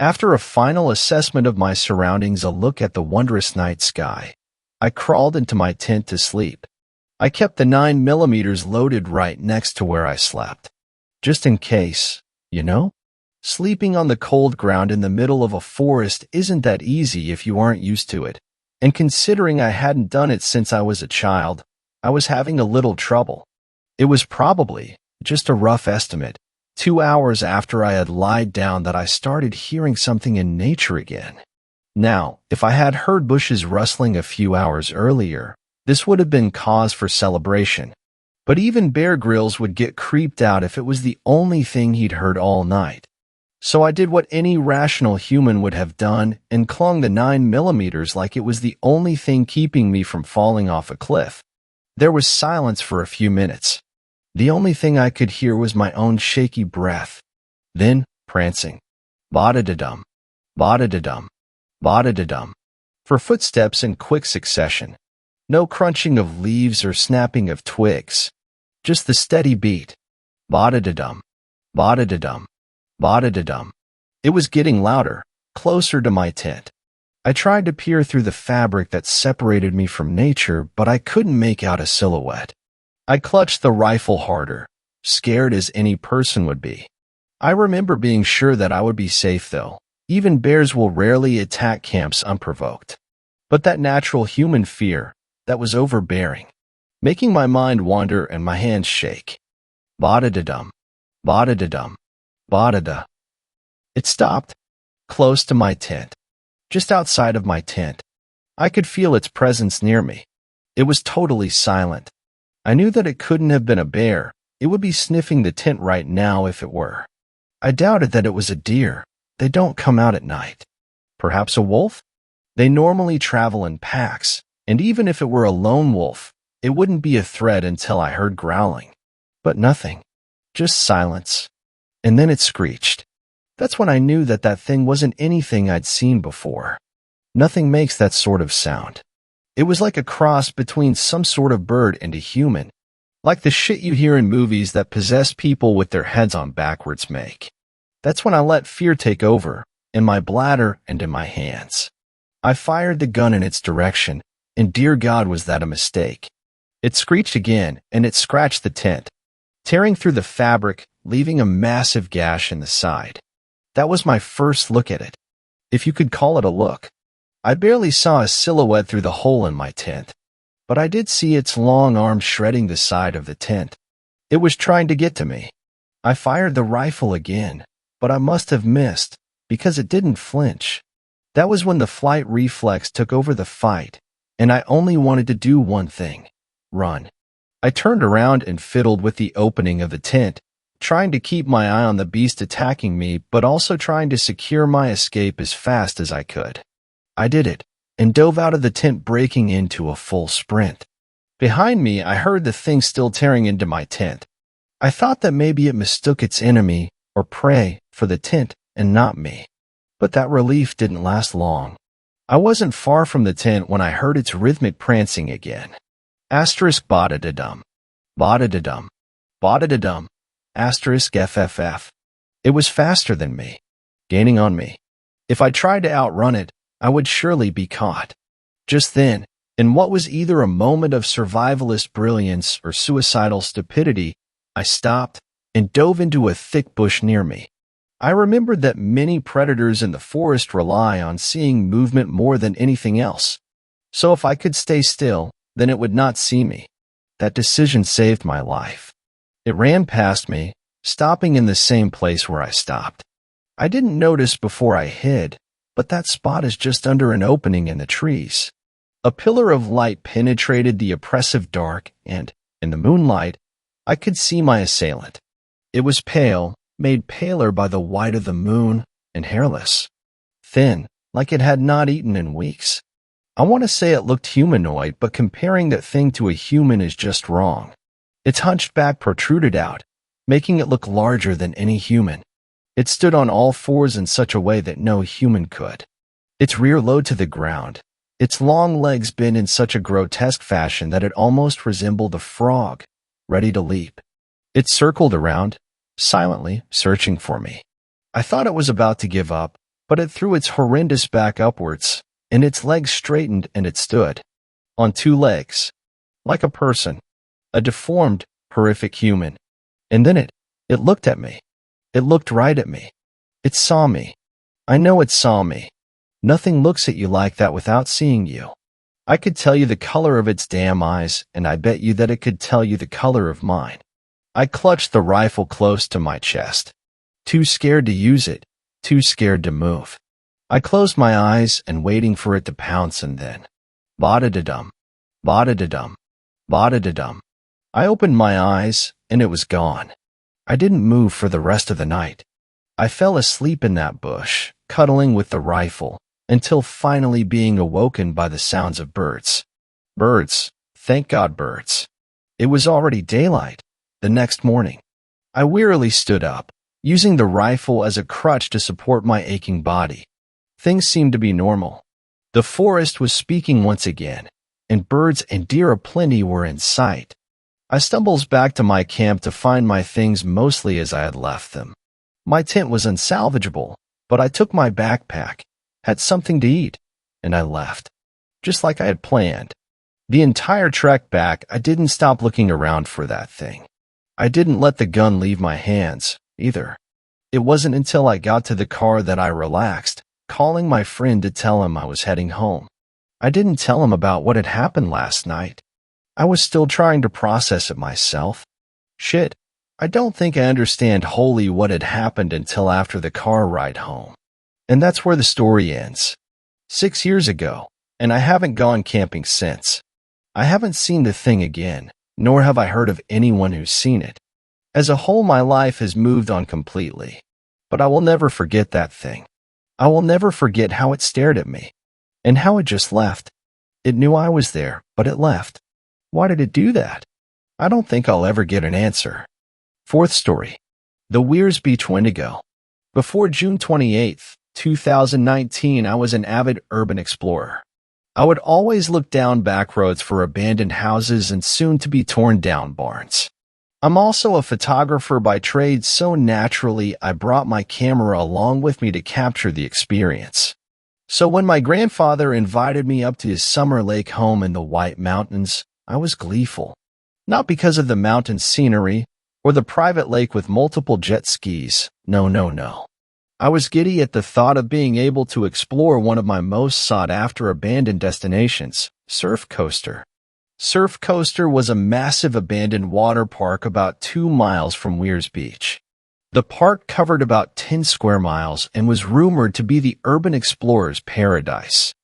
After a final assessment of my surroundings, a look at the wondrous night sky, I crawled into my tent to sleep. I kept the 9mm loaded right next to where I slept. Just in case, you know? Sleeping on the cold ground in the middle of a forest isn't that easy if you aren't used to it. And considering I hadn't done it since I was a child, I was having a little trouble. It was probably, just a rough estimate, 2 hours after I had lied down that I started hearing something in nature again. Now, if I had heard bushes rustling a few hours earlier, this would have been cause for celebration. But even Bear Grylls would get creeped out if it was the only thing he'd heard all night. So I did what any rational human would have done and clung the 9mm like it was the only thing keeping me from falling off a cliff. There was silence for a few minutes. The only thing I could hear was my own shaky breath. Then, prancing. Ba-da-da-dum. Ba-da-da-dum. Ba-da-da-dum. For footsteps in quick succession. No crunching of leaves or snapping of twigs. Just the steady beat. Ba-da-da-dum. Ba-da-da-dum. Ba-da-da-dum. It was getting louder, closer to my tent. I tried to peer through the fabric that separated me from nature, but I couldn't make out a silhouette. I clutched the rifle harder, scared as any person would be. I remember being sure that I would be safe, though. Even bears will rarely attack camps unprovoked. But that natural human fear, that was overbearing, making my mind wander and my hands shake. Ba-da-da-dum. Ba-da-da-dum. Ba-da-da. It stopped, close to my tent, just outside of my tent. I could feel its presence near me. It was totally silent. I knew that it couldn't have been a bear. It would be sniffing the tent right now if it were. I doubted that it was a deer. They don't come out at night. Perhaps a wolf? They normally travel in packs, and even if it were a lone wolf, it wouldn't be a threat until I heard growling. But nothing. Just silence. And then it screeched. That's when I knew that that thing wasn't anything I'd seen before. Nothing makes that sort of sound. It was like a cross between some sort of bird and a human, like the shit you hear in movies that possessed people with their heads on backwards make. That's when I let fear take over, in my bladder and in my hands. I fired the gun in its direction, and dear God, was that a mistake. It screeched again, and it scratched the tent, tearing through the fabric, leaving a massive gash in the side. That was my first look at it, if you could call it a look. I barely saw a silhouette through the hole in my tent, but I did see its long arms shredding the side of the tent. It was trying to get to me. I fired the rifle again, but I must have missed, because it didn't flinch. That was when the flight reflex took over the fight, and I only wanted to do one thing: run. I turned around and fiddled with the opening of the tent, trying to keep my eye on the beast attacking me, but also trying to secure my escape as fast as I could. I did it, and dove out of the tent, breaking into a full sprint. Behind me, I heard the thing still tearing into my tent. I thought that maybe it mistook its enemy, or prey, for the tent, and not me. But that relief didn't last long. I wasn't far from the tent when I heard its rhythmic prancing again. Asterisk ba-da-da-dum. Ba-da-da-dum. Ba-da-da-dum. Asterisk FFF. It was faster than me, gaining on me. If I tried to outrun it, I would surely be caught. Just then, in what was either a moment of survivalist brilliance or suicidal stupidity, I stopped and dove into a thick bush near me. I remembered that many predators in the forest rely on seeing movement more than anything else. So if I could stay still, then it would not see me. That decision saved my life. It ran past me, stopping in the same place where I stopped. I didn't notice before I hid, but that spot is just under an opening in the trees. A pillar of light penetrated the oppressive dark, and, in the moonlight, I could see my assailant. It was pale, made paler by the white of the moon, and hairless. Thin, like it had not eaten in weeks. I want to say it looked humanoid, but comparing that thing to a human is just wrong. Its hunched back protruded out, making it look larger than any human. It stood on all fours in such a way that no human could. Its rear low to the ground, its long legs bent in such a grotesque fashion that it almost resembled a frog, ready to leap. It circled around, silently searching for me. I thought it was about to give up, but it threw its horrendous back upwards, and its legs straightened, and it stood. On two legs. Like a person. A deformed, horrific human. And then it looked at me. It looked right at me. It saw me. I know it saw me. Nothing looks at you like that without seeing you. I could tell you the color of its damn eyes, and I bet you that it could tell you the color of mine. I clutched the rifle close to my chest. Too scared to use it, too scared to move. I closed my eyes and waiting for it to pounce, and then, ba-da-da-dum, ba-da-da-dum, ba-da-da-dum. I opened my eyes, and it was gone. I didn't move for the rest of the night. I fell asleep in that bush, cuddling with the rifle, until finally being awoken by the sounds of birds. Birds, thank God, birds. It was already daylight. The next morning, I wearily stood up, using the rifle as a crutch to support my aching body. Things seemed to be normal. The forest was speaking once again, and birds and deer aplenty were in sight. I stumbles back to my camp to find my things mostly as I had left them. My tent was unsalvageable, but I took my backpack, had something to eat, and I left, just like I had planned. The entire trek back, I didn't stop looking around for that thing. I didn't let the gun leave my hands, either. It wasn't until I got to the car that I relaxed, calling my friend to tell him I was heading home. I didn't tell him about what had happened last night. I was still trying to process it myself. Shit, I don't think I understand wholly what had happened until after the car ride home. And that's where the story ends. 6 years ago, and I haven't gone camping since. I haven't seen the thing again, nor have I heard of anyone who's seen it. As a whole, my life has moved on completely. But I will never forget that thing. I will never forget how it stared at me, and how it just left. It knew I was there, but it left. Why did it do that? I don't think I'll ever get an answer. Fourth story. The Weirs Beach Wendigo. Before June 28, 2019, I was an avid urban explorer. I would always look down back roads for abandoned houses and soon-to-be torn-down barns. I'm also a photographer by trade, so naturally I brought my camera along with me to capture the experience. So when my grandfather invited me up to his summer lake home in the White Mountains, I was gleeful. Not because of the mountain scenery or the private lake with multiple jet skis. No. I was giddy at the thought of being able to explore one of my most sought-after abandoned destinations, Surf Coaster. Surf Coaster was a massive abandoned water park about 2 miles from Weirs Beach. The park covered about 10 square miles and was rumored to be the urban explorer's paradise.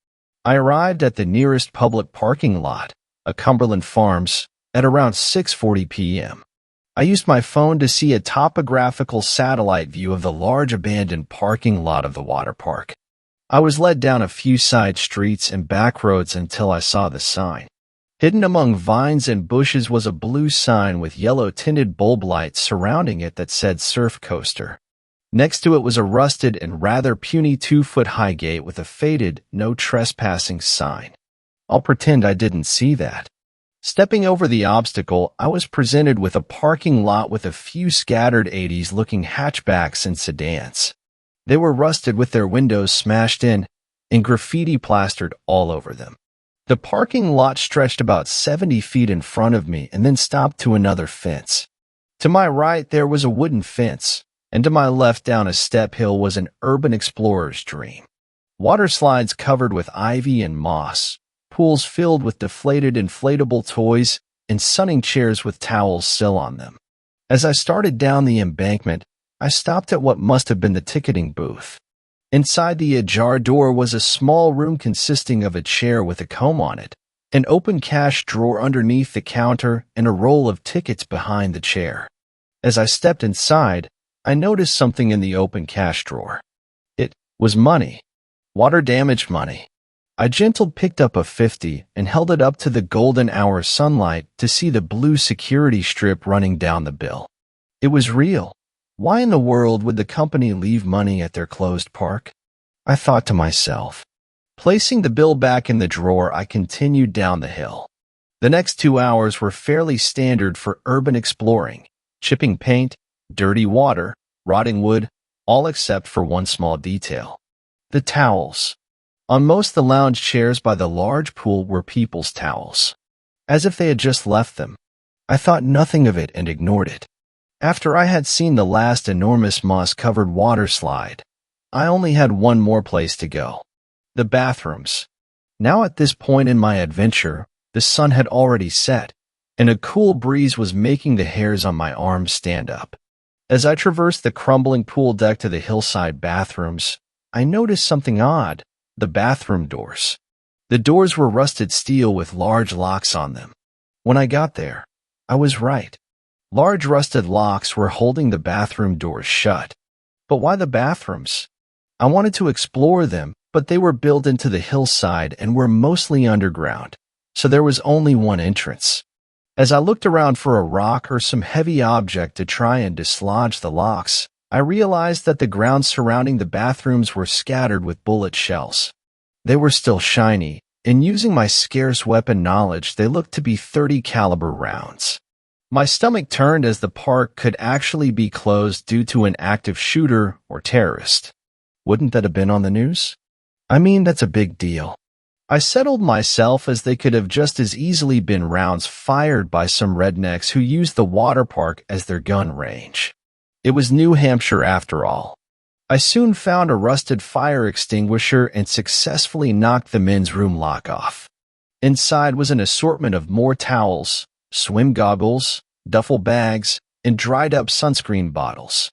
I arrived at the nearest public parking lot, a Cumberland Farms, at around 6:40 p.m. I used my phone to see a topographical satellite view of the large abandoned parking lot of the water park. I was led down a few side streets and back roads until I saw the sign. Hidden among vines and bushes was a blue sign with yellow-tinted bulb lights surrounding it that said Surf Coaster. Next to it was a rusted and rather puny 2-foot-high gate with a faded, no trespassing sign. I'll pretend I didn't see that. Stepping over the obstacle, I was presented with a parking lot with a few scattered 80s-looking hatchbacks and sedans. They were rusted with their windows smashed in and graffiti plastered all over them. The parking lot stretched about 70 feet in front of me and then stopped to another fence. To my right, there was a wooden fence, and to my left down a step hill was an urban explorer's dream. Water slides covered with ivy and moss, pools filled with deflated inflatable toys, and sunning chairs with towels still on them. As I started down the embankment, I stopped at what must have been the ticketing booth. Inside the ajar door was a small room consisting of a chair with a comb on it, an open cash drawer underneath the counter, and a roll of tickets behind the chair. As I stepped inside, I noticed something in the open cash drawer. It was money. Water-damaged money. I gently picked up a 50 and held it up to the golden hour sunlight to see the blue security strip running down the bill. It was real. Why in the world would the company leave money at their closed park? I thought to myself. Placing the bill back in the drawer, I continued down the hill. The next 2 hours were fairly standard for urban exploring, chipping paint, dirty water, rotting wood, all except for one small detail. The towels. On most of the lounge chairs by the large pool were people's towels, as if they had just left them. I thought nothing of it and ignored it. After I had seen the last enormous moss-covered water slide, I only had one more place to go. The bathrooms. Now at this point in my adventure, the sun had already set, and a cool breeze was making the hairs on my arms stand up. As I traversed the crumbling pool deck to the hillside bathrooms, I noticed something odd. The bathroom doors. The doors were rusted steel with large locks on them. When I got there, I was right. Large rusted locks were holding the bathroom doors shut. But why the bathrooms? I wanted to explore them, but they were built into the hillside and were mostly underground, so there was only one entrance. As I looked around for a rock or some heavy object to try and dislodge the locks, I realized that the ground surrounding the bathrooms were scattered with bullet shells. They were still shiny, and using my scarce weapon knowledge, they looked to be .30 caliber rounds. My stomach turned as the park could actually be closed due to an active shooter or terrorist. Wouldn't that have been on the news? I mean, that's a big deal. I settled myself as they could have just as easily been rounds fired by some rednecks who used the water park as their gun range. It was New Hampshire after all. I soon found a rusted fire extinguisher and successfully knocked the men's room lock off. Inside was an assortment of more towels, swim goggles, duffel bags, and dried-up sunscreen bottles.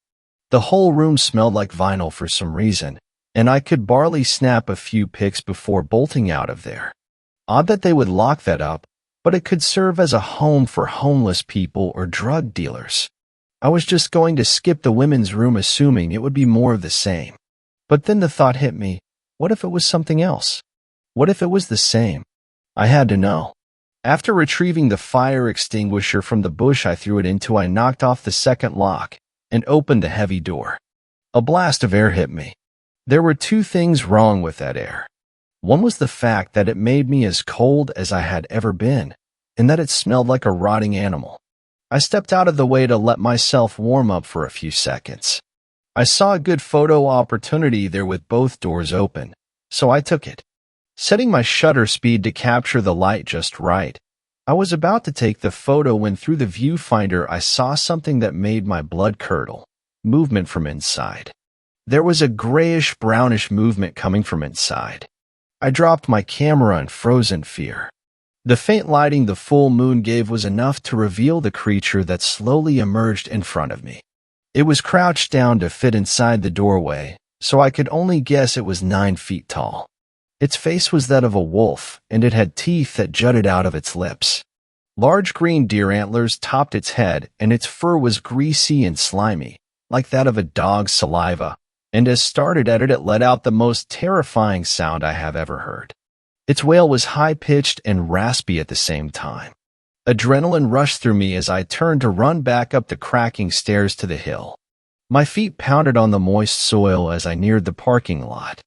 The whole room smelled like vinyl for some reason, and I could barely snap a few pics before bolting out of there. Odd that they would lock that up, but it could serve as a home for homeless people or drug dealers. I was just going to skip the women's room assuming it would be more of the same. But then the thought hit me, what if it was something else? What if it was the same? I had to know. After retrieving the fire extinguisher from the bush I threw it into, I knocked off the second lock and opened the heavy door. A blast of air hit me. There were two things wrong with that air. One was the fact that it made me as cold as I had ever been, and that it smelled like a rotting animal. I stepped out of the way to let myself warm up for a few seconds. I saw a good photo opportunity there with both doors open, so I took it. Setting my shutter speed to capture the light just right, I was about to take the photo when through the viewfinder I saw something that made my blood curdle. Movement from inside. There was a grayish-brownish movement coming from inside. I dropped my camera and froze in fear. The faint lighting the full moon gave was enough to reveal the creature that slowly emerged in front of me. It was crouched down to fit inside the doorway, so I could only guess it was 9 feet tall. Its face was that of a wolf, and it had teeth that jutted out of its lips. Large green deer antlers topped its head, and its fur was greasy and slimy, like that of a dog's saliva, and as started at it, it let out the most terrifying sound I have ever heard. Its wail was high-pitched and raspy at the same time. Adrenaline rushed through me as I turned to run back up the cracking stairs to the hill. My feet pounded on the moist soil as I neared the parking lot.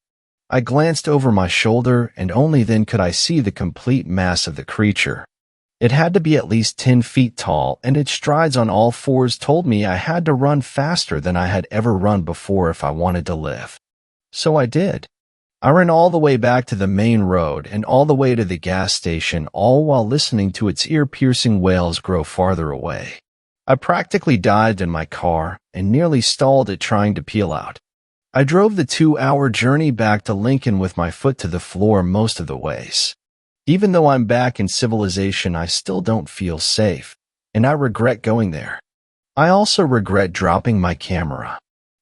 I glanced over my shoulder, and only then could I see the complete mass of the creature. It had to be at least 10 feet tall, and its strides on all fours told me I had to run faster than I had ever run before if I wanted to live. So I did. I ran all the way back to the main road and all the way to the gas station, all while listening to its ear-piercing wails grow farther away. I practically dived in my car and nearly stalled it trying to peel out. I drove the 2-hour journey back to Lincoln with my foot to the floor most of the ways. Even though I'm back in civilization, I still don't feel safe, and I regret going there. I also regret dropping my camera.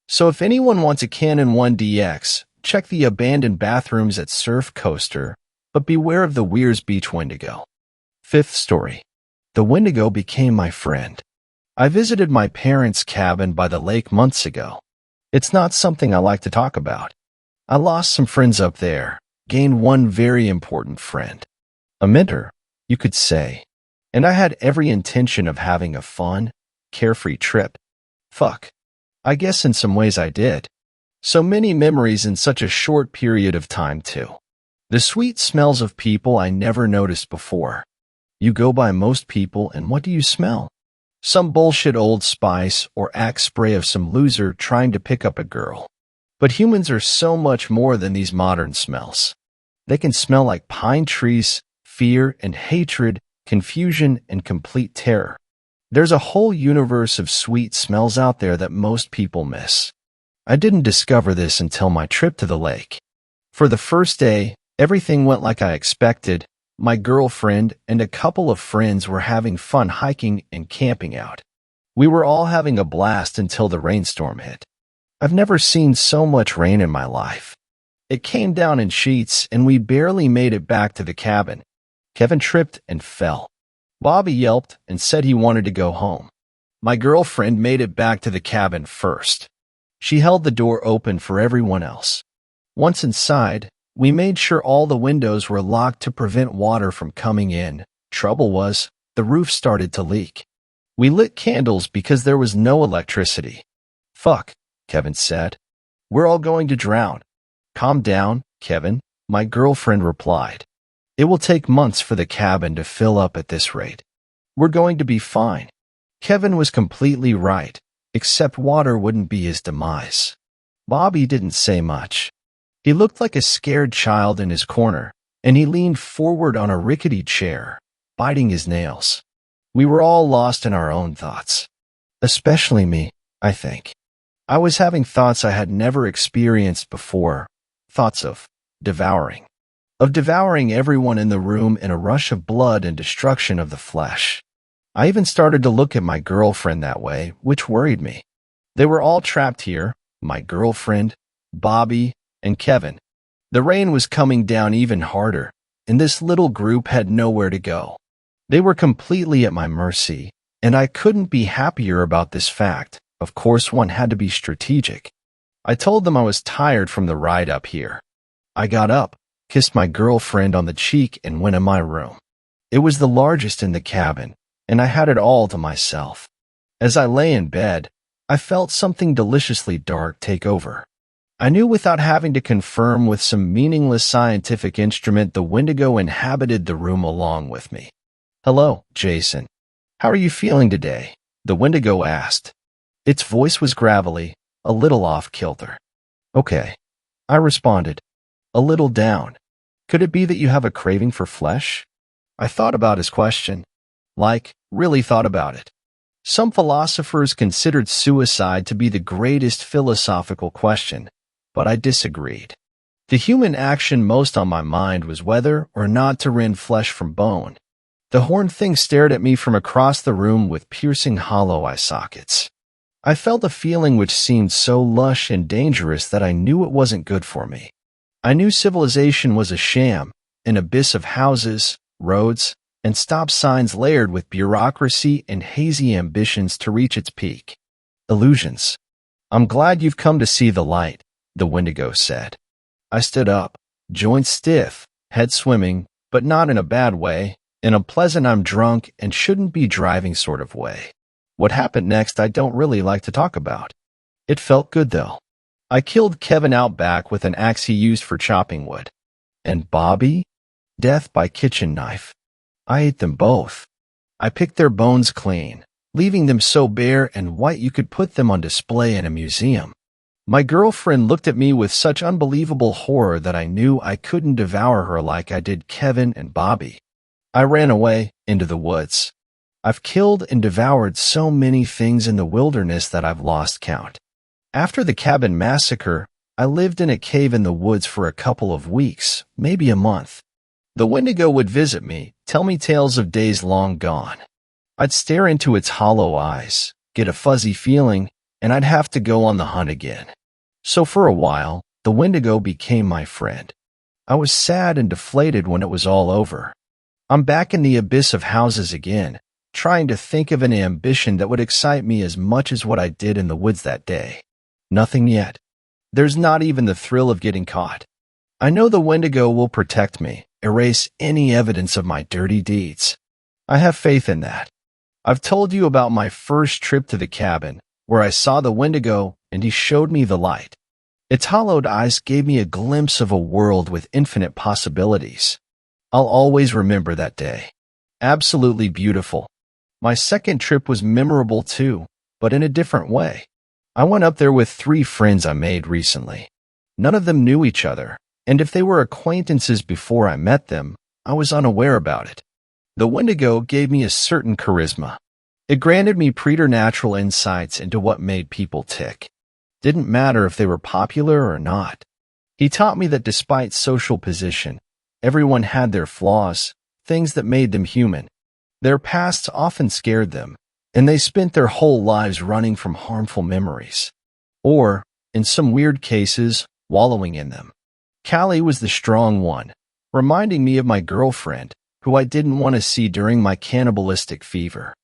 So if anyone wants a Canon 1DX, check the abandoned bathrooms at Surf Coaster, but beware of the Weirs Beach Wendigo. Fifth story. The Wendigo became my friend. I visited my parents' cabin by the lake months ago. It's not something I like to talk about. I lost some friends up there, gained one very important friend. A mentor, you could say. And I had every intention of having a fun, carefree trip. Fuck. I guess in some ways I did. So many memories in such a short period of time, too. The sweet smells of people I never noticed before. You go by most people, and what do you smell? Some bullshit Old Spice or Axe spray of some loser trying to pick up a girl. But humans are so much more than these modern smells. They can smell like pine trees, fear and hatred, confusion and complete terror. There's a whole universe of sweet smells out there that most people miss. I didn't discover this until my trip to the lake. For the first day, everything went like I expected. My girlfriend and a couple of friends were having fun hiking and camping out. We were all having a blast until the rainstorm hit. I've never seen so much rain in my life. It came down in sheets, and we barely made it back to the cabin. Kevin tripped and fell. Bobby yelped and said he wanted to go home. My girlfriend made it back to the cabin first. She held the door open for everyone else. Once inside, we made sure all the windows were locked to prevent water from coming in. Trouble was, the roof started to leak. We lit candles because there was no electricity. Fuck, Kevin said. We're all going to drown. Calm down, Kevin, my girlfriend replied. It will take months for the cabin to fill up at this rate. We're going to be fine. Kevin was completely right, except water wouldn't be his demise. Bobby didn't say much. He looked like a scared child in his corner, and he leaned forward on a rickety chair, biting his nails. We were all lost in our own thoughts. Especially me, I think. I was having thoughts I had never experienced before, thoughts of devouring. Of devouring everyone in the room in a rush of blood and destruction of the flesh. I even started to look at my girlfriend that way, which worried me. They were all trapped here, my girlfriend, Bobby, and Kevin. The rain was coming down even harder, and this little group had nowhere to go. They were completely at my mercy, and I couldn't be happier about this fact. Of course, one had to be strategic. I told them I was tired from the ride up here. I got up, kissed my girlfriend on the cheek, and went in my room. It was the largest in the cabin, and I had it all to myself. As I lay in bed, I felt something deliciously dark take over. I knew without having to confirm with some meaningless scientific instrument the Wendigo inhabited the room along with me. "Hello, Jason. How are you feeling today?" the Wendigo asked. Its voice was gravelly, a little off-kilter. "Okay," I responded, a little down. "Could it be that you have a craving for flesh?" I thought about his question. Really thought about it. Some philosophers considered suicide to be the greatest philosophical question, but I disagreed. The human action most on my mind was whether or not to rend flesh from bone. The horned thing stared at me from across the room with piercing hollow eye sockets. I felt a feeling which seemed so lush and dangerous that I knew it wasn't good for me. I knew civilization was a sham, an abyss of houses, roads, and stop signs layered with bureaucracy and hazy ambitions to reach its peak. Illusions. "I'm glad you've come to see the light," the Wendigo said. I stood up, joints stiff, head swimming, but not in a bad way, in a pleasant I'm drunk and shouldn't be driving sort of way. What happened next I don't really like to talk about. It felt good though. I killed Kevin out back with an axe he used for chopping wood. And Bobby? Death by kitchen knife. I ate them both. I picked their bones clean, leaving them so bare and white you could put them on display in a museum. My girlfriend looked at me with such unbelievable horror that I knew I couldn't devour her like I did Kevin and Bobby. I ran away into the woods. I've killed and devoured so many things in the wilderness that I've lost count. After the cabin massacre, I lived in a cave in the woods for a couple of weeks, maybe a month. The Wendigo would visit me, tell me tales of days long gone. I'd stare into its hollow eyes, get a fuzzy feeling, and I'd have to go on the hunt again. So for a while, the Wendigo became my friend. I was sad and deflated when it was all over. I'm back in the abyss of houses again, trying to think of an ambition that would excite me as much as what I did in the woods that day. Nothing yet. There's not even the thrill of getting caught. I know the Wendigo will protect me, erase any evidence of my dirty deeds. I have faith in that. I've told you about my first trip to the cabin, where I saw the Wendigo and he showed me the light. Its hollowed eyes gave me a glimpse of a world with infinite possibilities. I'll always remember that day. Absolutely beautiful. My second trip was memorable too, but in a different way. I went up there with 3 friends I made recently. None of them knew each other, and if they were acquaintances before I met them, I was unaware about it. The Wendigo gave me a certain charisma. It granted me preternatural insights into what made people tick. Didn't matter if they were popular or not. He taught me that despite social position, everyone had their flaws, things that made them human. Their pasts often scared them, and they spent their whole lives running from harmful memories. Or, in some weird cases, wallowing in them. Callie was the strong one, reminding me of my girlfriend, who I didn't want to see during my cannibalistic fever.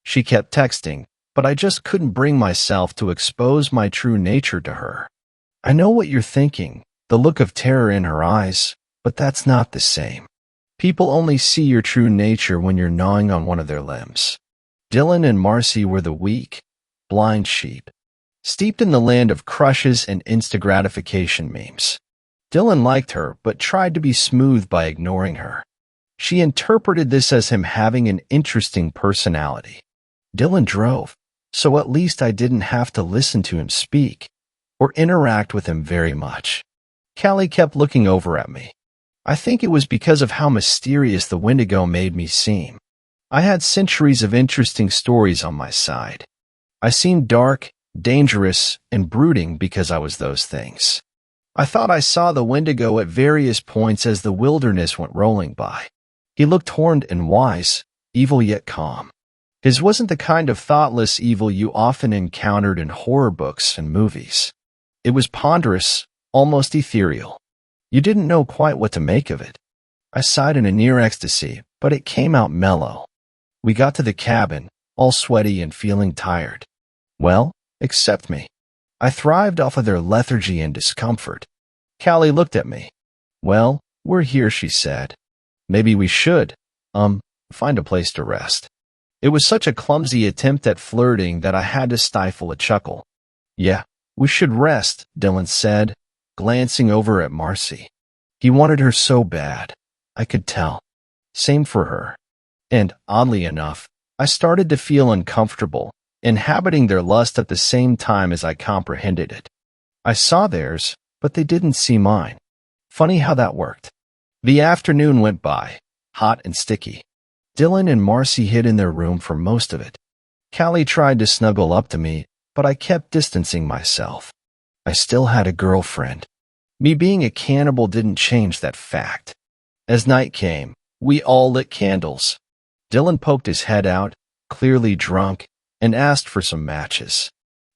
She kept texting, but I just couldn't bring myself to expose my true nature to her. I know what you're thinking, the look of terror in her eyes, but that's not the same. People only see your true nature when you're gnawing on one of their limbs. Dylan and Marcy were the weak, blind sheep, steeped in the land of crushes and instant gratification memes. Dylan liked her, but tried to be smooth by ignoring her. She interpreted this as him having an interesting personality. Dylan drove, so at least I didn't have to listen to him speak or interact with him very much. Callie kept looking over at me. I think it was because of how mysterious the Wendigo made me seem. I had centuries of interesting stories on my side. I seemed dark, dangerous, and brooding because I was those things. I thought I saw the Wendigo at various points as the wilderness went rolling by. He looked horned and wise, evil yet calm. His wasn't the kind of thoughtless evil you often encountered in horror books and movies. It was ponderous, almost ethereal. You didn't know quite what to make of it. I sighed in a near ecstasy, but it came out mellow. We got to the cabin, all sweaty and feeling tired. Well, except me. I thrived off of their lethargy and discomfort. Callie looked at me. Well, we're here, she said. Maybe we should, find a place to rest. It was such a clumsy attempt at flirting that I had to stifle a chuckle. Yeah, we should rest, Dylan said, glancing over at Marcy. He wanted her so bad. I could tell. Same for her. And, oddly enough, I started to feel uncomfortable, inhabiting their lust at the same time as I comprehended it. I saw theirs, but they didn't see mine. Funny how that worked. The afternoon went by, hot and sticky. Dylan and Marcy hid in their room for most of it. Callie tried to snuggle up to me, but I kept distancing myself. I still had a girlfriend. Me being a cannibal didn't change that fact. As night came, we all lit candles. Dylan poked his head out, clearly drunk, and asked for some matches.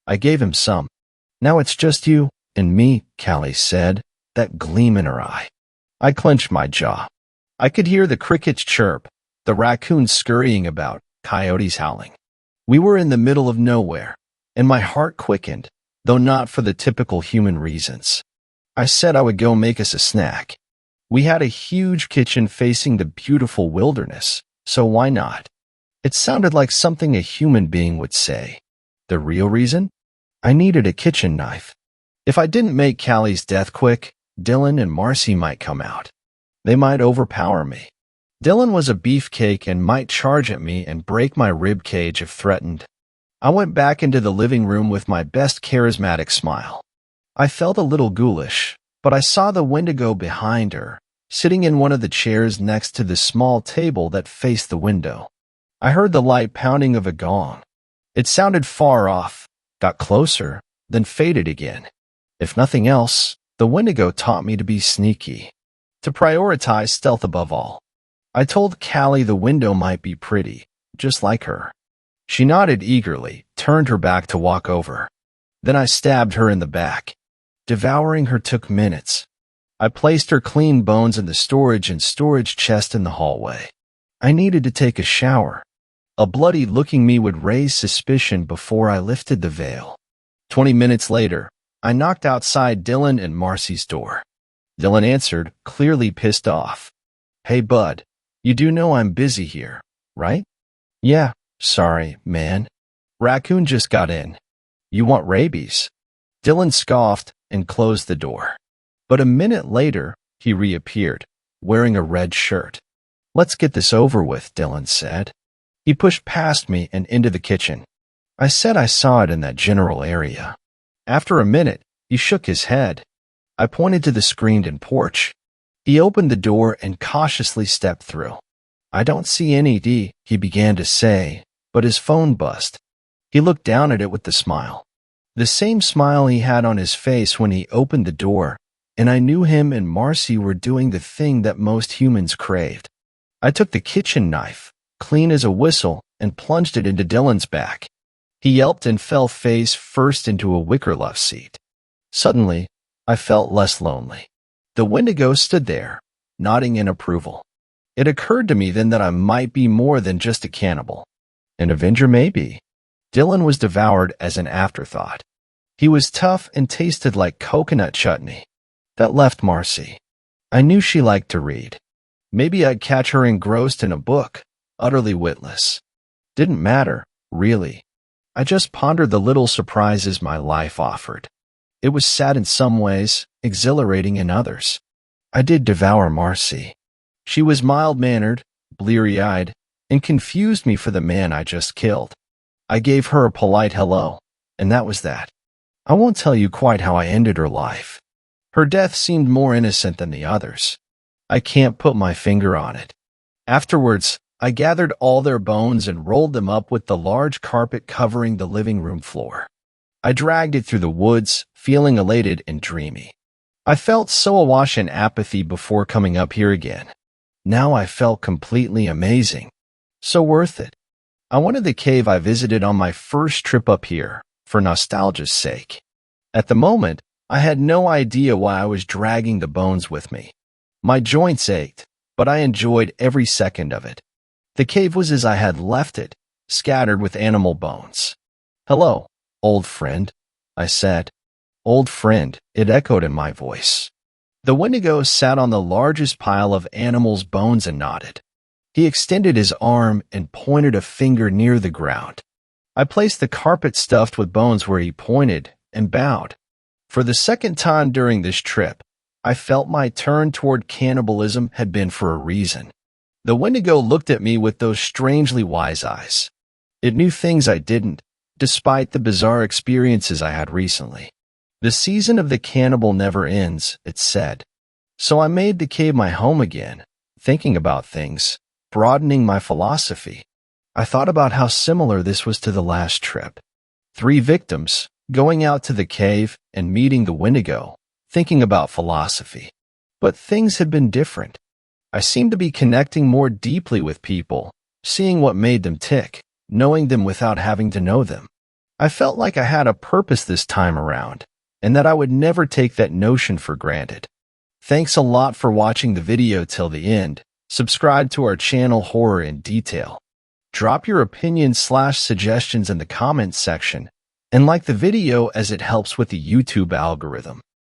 I gave him some. Now it's just you and me, Callie said, that gleam in her eye. I clenched my jaw. I could hear the crickets chirp, the raccoons scurrying about, coyotes howling. We were in the middle of nowhere, and my heart quickened, though not for the typical human reasons. I said I would go make us a snack. We had a huge kitchen facing the beautiful wilderness, so why not? It sounded like something a human being would say. The real reason? I needed a kitchen knife. If I didn't make Callie's death quick, Dylan and Marcy might come out. They might overpower me. Dylan was a beefcake and might charge at me and break my rib cage if threatened. I went back into the living room with my best charismatic smile. I felt a little ghoulish, but I saw the Wendigo behind her, sitting in one of the chairs next to the small table that faced the window. I heard the light pounding of a gong. It sounded far off, got closer, then faded again. If nothing else, the Wendigo taught me to be sneaky, to prioritize stealth above all. I told Callie the window might be pretty, just like her. She nodded eagerly, turned her back to walk over. Then I stabbed her in the back. Devouring her took minutes. I placed her clean bones in the storage chest in the hallway. I needed to take a shower. A bloody-looking me would raise suspicion before I lifted the veil. 20 minutes later, I knocked outside Dylan and Marcy's door. Dylan answered, clearly pissed off. Hey, bud, you do know I'm busy here, right? Yeah, sorry, man. Raccoon just got in. You want rabies? Dylan scoffed and closed the door. But a minute later, he reappeared, wearing a red shirt. Let's get this over with, Dylan said. He pushed past me and into the kitchen. I said I saw it in that general area. After a minute, he shook his head. I pointed to the screened-in porch. He opened the door and cautiously stepped through. I don't see any he began to say, but his phone buzzed. He looked down at it with a smile. The same smile he had on his face when he opened the door, and I knew him and Marcy were doing the thing that most humans craved. I took the kitchen knife, clean as a whistle, and plunged it into Dylan's back. He yelped and fell face first into a wicker love seat. Suddenly, I felt less lonely. The Wendigo stood there, nodding in approval. It occurred to me then that I might be more than just a cannibal. An avenger maybe. Dylan was devoured as an afterthought. He was tough and tasted like coconut chutney. That left Marcy. I knew she liked to read. Maybe I'd catch her engrossed in a book, utterly witless. Didn't matter, really. I just pondered the little surprises my life offered. It was sad in some ways, exhilarating in others. I did devour Marcy. She was mild-mannered, bleary-eyed, and confused me for the man I just killed. I gave her a polite hello, and that was that. I won't tell you quite how I ended her life. Her death seemed more innocent than the others. I can't put my finger on it. Afterwards, I gathered all their bones and rolled them up with the large carpet covering the living room floor. I dragged it through the woods, feeling elated and dreamy. I felt so awash in apathy before coming up here again. Now I felt completely amazing. So worth it. I wanted the cave I visited on my first trip up here, for nostalgia's sake. At the moment, I had no idea why I was dragging the bones with me. My joints ached, but I enjoyed every second of it. The cave was as I had left it, scattered with animal bones. "Hello, old friend," I said. "Old friend," it echoed in my voice. The Wendigo sat on the largest pile of animals' bones and nodded. He extended his arm and pointed a finger near the ground. I placed the carpet stuffed with bones where he pointed and bowed. For the second time during this trip, I felt my turn toward cannibalism had been for a reason. The Wendigo looked at me with those strangely wise eyes. It knew things I didn't, despite the bizarre experiences I had recently. The season of the cannibal never ends, it said. So I made the cave my home again, thinking about things, broadening my philosophy. I thought about how similar this was to the last trip. 3 victims, going out to the cave and meeting the Wendigo, thinking about philosophy. But things had been different. I seemed to be connecting more deeply with people, seeing what made them tick, knowing them without having to know them. I felt like I had a purpose this time around, and that I would never take that notion for granted. Thanks a lot for watching the video till the end. Subscribe to our channel Horror in Detail. Drop your opinions/suggestions in the comments section, and like the video as it helps with the YouTube algorithm.